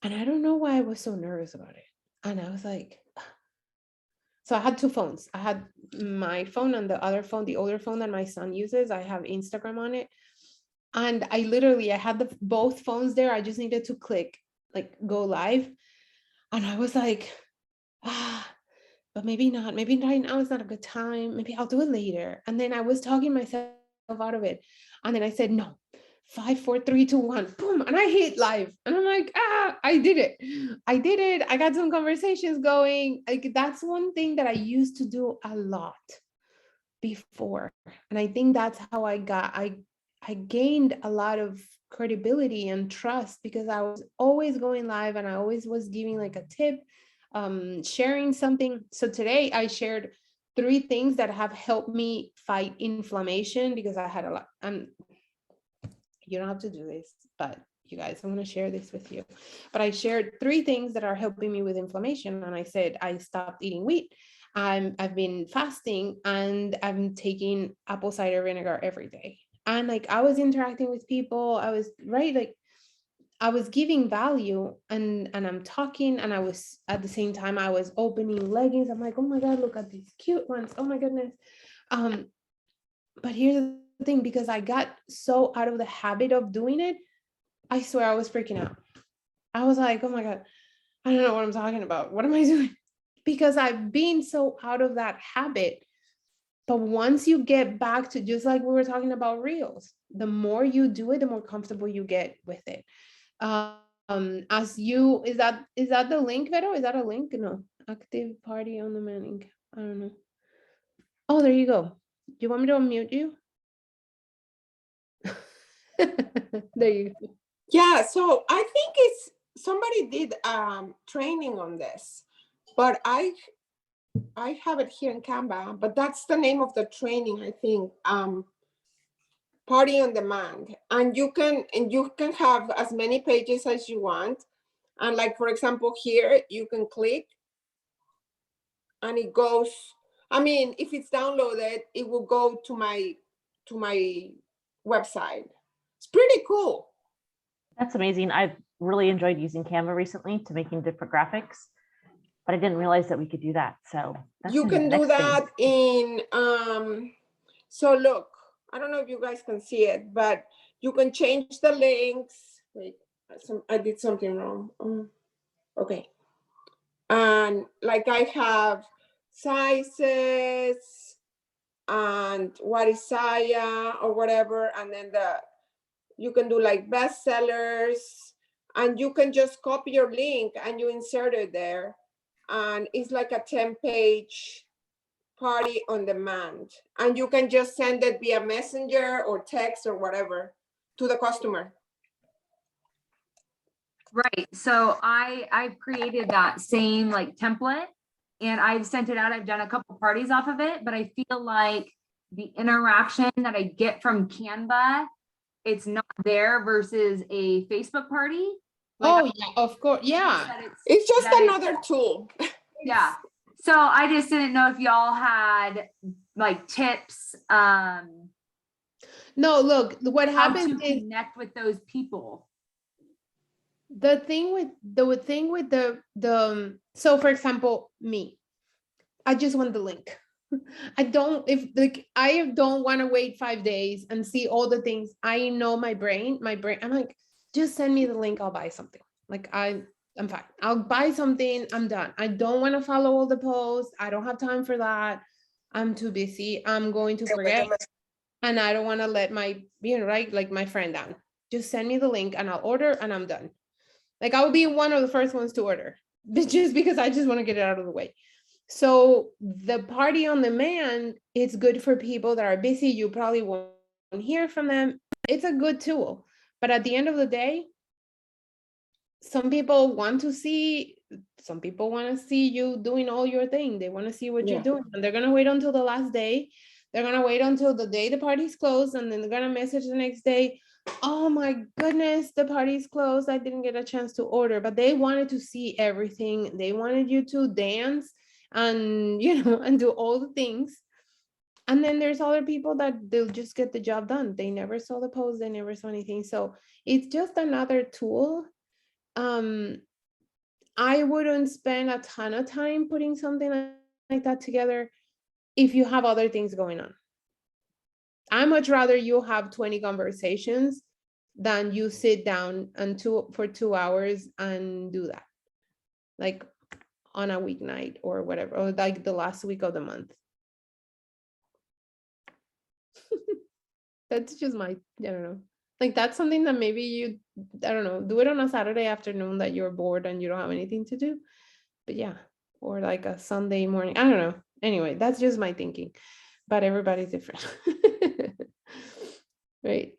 And I don't know why I was so nervous about it. And I was like, so I had two phones. I had my phone and the other phone, the older phone that my son uses. I have Instagram on it. And I had both phones there. I just needed to click, like, go live. And I was like, but maybe not. Maybe right now is not a good time. Maybe I'll do it later. And then I was talking myself out of it. And then I said, no, 5, 4, 3, 2, 1, boom. And I hit live. And I'm like, I did it. I did it. I got some conversations going. Like, that's one thing that I used to do a lot before. And I think that's how I gained a lot of credibility and trust, because I was always going live and I always was giving like a tip, sharing something. So today I shared 3 things that have helped me fight inflammation, because I had a lot. You don't have to do this, but you guys, I'm going to share this with you. But I shared 3 things that are helping me with inflammation. And I said, I stopped eating wheat. I've been fasting, and I'm taking apple cider vinegar every day. And like, I was interacting with people. I was like, I was giving value, and I'm talking, and I was, at the same time, I was opening leggings. I'm like, oh my God, look at these cute ones. Oh my goodness. But here's the thing, because I got so out of the habit of doing it. I swear I was freaking out. I was like, oh my God, I don't know what I'm talking about. What am I doing? Because I've been so out of that habit. But once you get back to, just like we were talking about reels, the more you do it, the more comfortable you get with it. As you, is that the link, Vero? Is that a link? No, active party on the manning. I don't know. Oh, there you go. Do you want me to unmute you? There you go. Yeah, so I think it's somebody did training on this, but I have it here in Canva, but that's the name of the training, I think. Party on demand. And you can have as many pages as you want. And like, for example, here you can click and it goes, I mean, if it's downloaded, it will go to my website. It's pretty cool. That's amazing. I've really enjoyed using Canva recently to making different graphics, but I didn't realize that we could do that. So that's You can do that in, so look, I don't know if you guys can see it, but you can change the links. Wait, I did something wrong. Okay. And like I have sizes and what is Saya or whatever. And then you can do like bestsellers, and you can just copy your link and you insert it there. And it's like a 10-page party on demand. And you can just send it via messenger or text or whatever to the customer. Right. So I've created that same like template and I've sent it out. I've done a couple parties off of it, but I feel like the interaction that I get from Canva, it's not there versus a Facebook party. Like, oh yeah, of course. Yeah. It's just another tool. Yeah. So I just didn't know if y'all had like tips. No, look, what happens is connect with those people. The thing with the so for example, me, I just want the link. I don't want to wait 5 days and see all the things. I know my brain, I'm like, just send me the link, I'll buy something. Like I'm fine. I'll buy something, I'm done. I don't want to follow all the posts. I don't have time for that. I'm too busy. I'm going to forget. And I don't want to let my, like my friend down. Just send me the link and I'll order and I'm done. Like I will be one of the first ones to order, just because I just want to get it out of the way. So the party on demand, it's good for people that are busy. You probably won't hear from them. It's a good tool. But at the end of the day, some people want to see you doing all your thing. They want to see what you're doing. And they're going to wait until the last day. They're going to wait until the day the party's closed. And then they're going to message the next day, oh my goodness, the party's closed. I didn't get a chance to order, but they wanted to see everything. They wanted you to dance and, and do all the things. And then there's other people that they'll just get the job done. They never saw the post. They never saw anything. So it's just another tool. I wouldn't spend a ton of time putting something like that together if you have other things going on. I much rather you have 20 conversations than you sit down for 2 hours and do that, like on a weeknight or whatever, or like the last week of the month. That's just I don't know. Like that's something that maybe you, I don't know, do it on a Saturday afternoon that you're bored and you don't have anything to do. But yeah, or like a Sunday morning. I don't know. Anyway, that's just my thinking, but everybody's different. Right.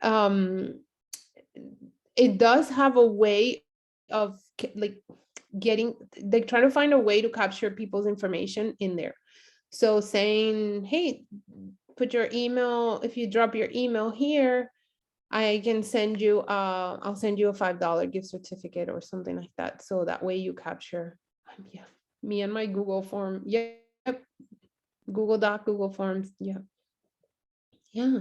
It does have a way of like trying to find a way to capture people's information in there. So saying, hey, put your email, if you drop your email here, I can send you, I'll send you a $5 gift certificate or something like that. So that way you capture, me and my Google form. Yep. Google Doc, Google Forms. Yeah. Yeah.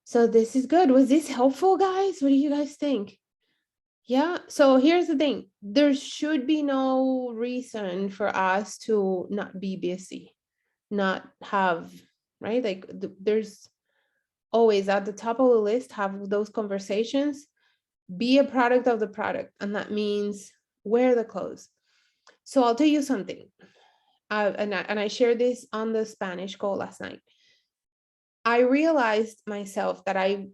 So this is good. Was this helpful, guys? What do you guys think? Yeah. So here's the thing. There should be no reason for us to not be busy, not have, right? Like there's always at the top of the list, have those conversations, be a product of the product. And that means wear the clothes. So I'll tell you something. And I shared this on the Spanish call last night. I realized myself that when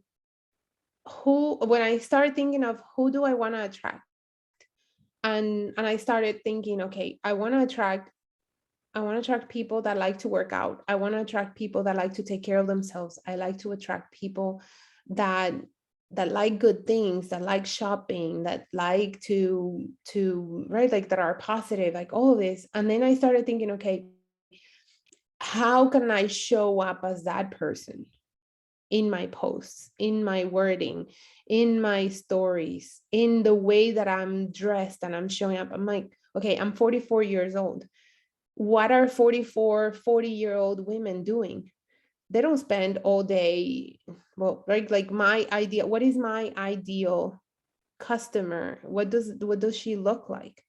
I started thinking of who do I want to attract, and I started thinking, okay, I want to attract people that like to work out. I want to attract people that like to take care of themselves. I like to attract people that like good things, that like shopping, that like to right, like that are positive, like all of this. And then I started thinking, okay, how can I show up as that person in my posts, in my wording, in my stories, in the way that I'm dressed and I'm showing up? I'm like, okay, I'm 44 years old. What are 44, 40-year-old women doing? They don't spend all day, well, right? Like what is my ideal customer? What does she look like?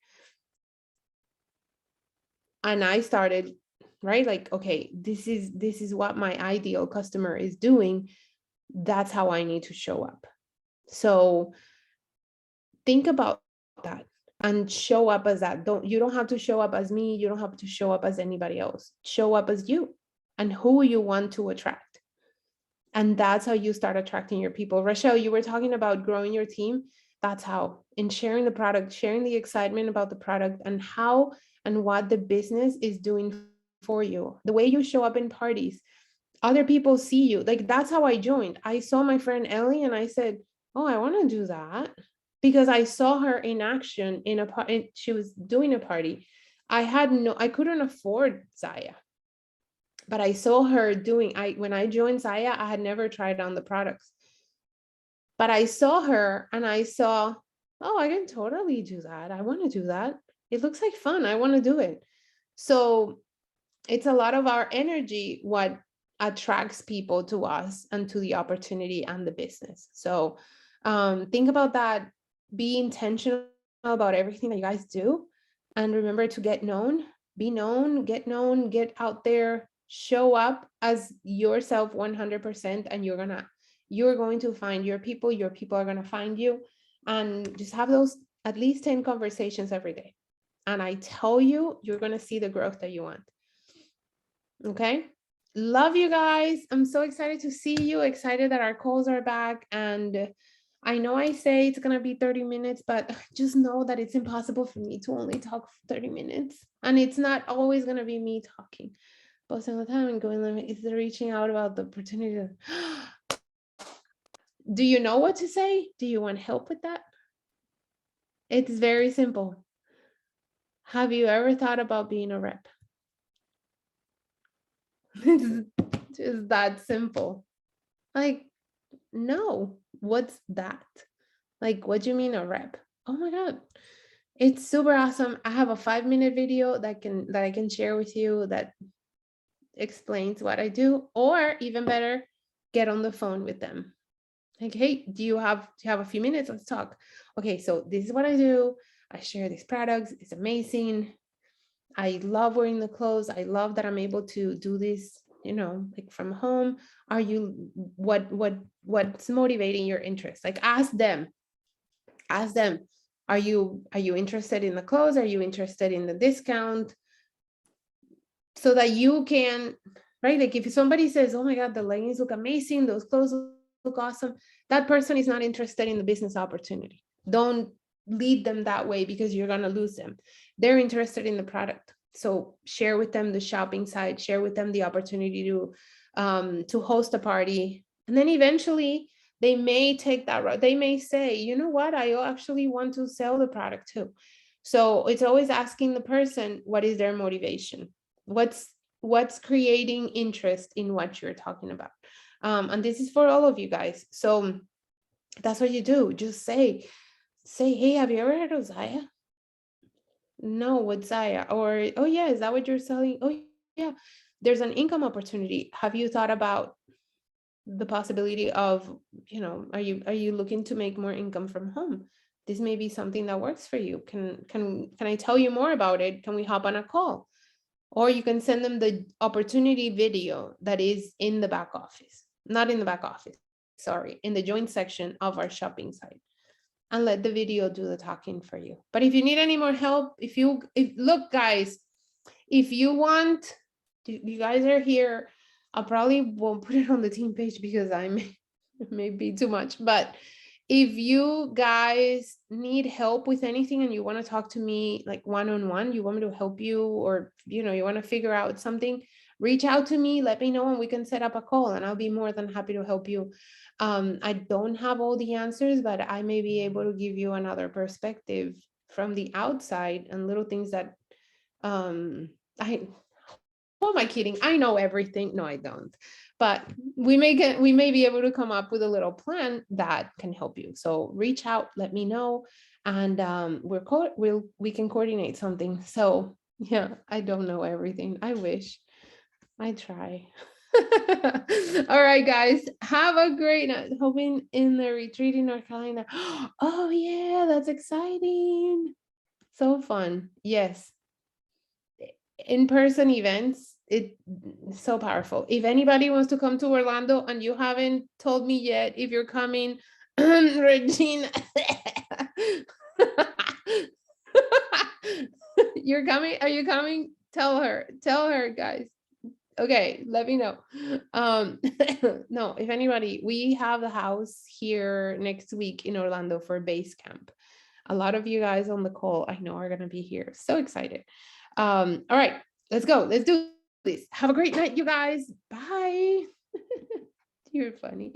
And I started, right? Like, okay, this is what my ideal customer is doing. That's how I need to show up. So think about that and show up as that. You don't have to show up as me. You don't have to show up as anybody else. Show up as you and who you want to attract. And that's how you start attracting your people. Rochelle, you were talking about growing your team. That's how, in sharing the product, sharing the excitement about the product and how and what the business is doing for you. The way you show up in parties, other people see you. Like, that's how I joined. I saw my friend Ellie and I said, oh, I want to do that, because I saw her in action she was doing a party. I couldn't afford Zaya, but I saw her when I joined Zaya, I had never tried on the products, but I saw her and I saw, oh, I can totally do that. I want to do that. It looks like fun. I want to do it. So it's a lot of our energy, what attracts people to us and to the opportunity and the business. So think about that. Be intentional about everything that you guys do. And remember to get known, be known, get out there, show up as yourself 100%. And you're going to find your people are going to find you. And just have those at least 10 conversations every day. And I tell you, you're going to see the growth that you want. Okay. Love you guys. I'm so excited to see you, excited that our calls are back. And I know I say it's going to be 30 minutes, but just know that it's impossible for me to only talk for 30 minutes. And it's not always going to be me talking. Most of the time I'm going, is there reaching out about the opportunity? Do you know what to say? Do you want help with that? It's very simple. Have you ever thought about being a rep? It's just that simple. Like, no, what's that? Like, what do you mean a rep? Oh my God. It's super awesome. I have a 5-minute video that I can share with you that explains what I do, or even better, get on the phone with them. Like, hey, do you have a few minutes? Let's talk. Okay, so this is what I do. I share these products. It's amazing. I love wearing the clothes. I love that I'm able to do this, like from home. What's motivating your interest? Like, ask them, are you interested in the clothes? Are you interested in the discount? So that you can, right? Like, if somebody says, oh my God, the leggings look amazing, those clothes look awesome, that person is not interested in the business opportunity. Don't lead them that way, because you're going to lose them. They're interested in the product. So share with them the shopping side, share with them the opportunity to host a party. And then eventually they may take that route. They may say, you know what, I actually want to sell the product too. So it's always asking the person, what is their motivation? What's creating interest in what you're talking about? And this is for all of you guys. So that's what you do. Just say, hey, have you ever heard of Zaya? No, what's Zaya? Or, oh yeah, is that what you're selling? Oh yeah, there's an income opportunity. Have you thought about the possibility of, are you looking to make more income from home? This may be something that works for you. Can I tell you more about it? Can we hop on a call? Or you can send them the opportunity video that is in the back office. not in the back office, sorry, in the joint section of our shopping site, and let the video do the talking for you. But if you need any more help, look, guys, if you want, you guys are here. I probably won't put it on the team page because it may be too much, but if you guys need help with anything and you want to talk to me like one-on-one, you want me to help you, or you want to figure out something, reach out to me, let me know, and we can set up a call and I'll be more than happy to help you. I don't have all the answers, but I may be able to give you another perspective from the outside and little things that who am I kidding? I know everything. No, I don't. But we may be able to come up with a little plan that can help you. So reach out, let me know, and we can coordinate something. So yeah, I don't know everything. I wish. I try. All right, guys, have a great night. Hoping in the retreat in North Carolina. Oh yeah, that's exciting. So fun. Yes. In-person events, it's so powerful. If anybody wants to come to Orlando and you haven't told me yet if you're coming, Regina, you're coming, are you coming? Tell her, guys. Okay, let me know. No, if anybody, we have the house here next week in Orlando for base camp. A lot of you guys on the call I know are going to be here. So excited. All right, let's go. Let's do this. Have a great night, you guys. Bye. You're funny.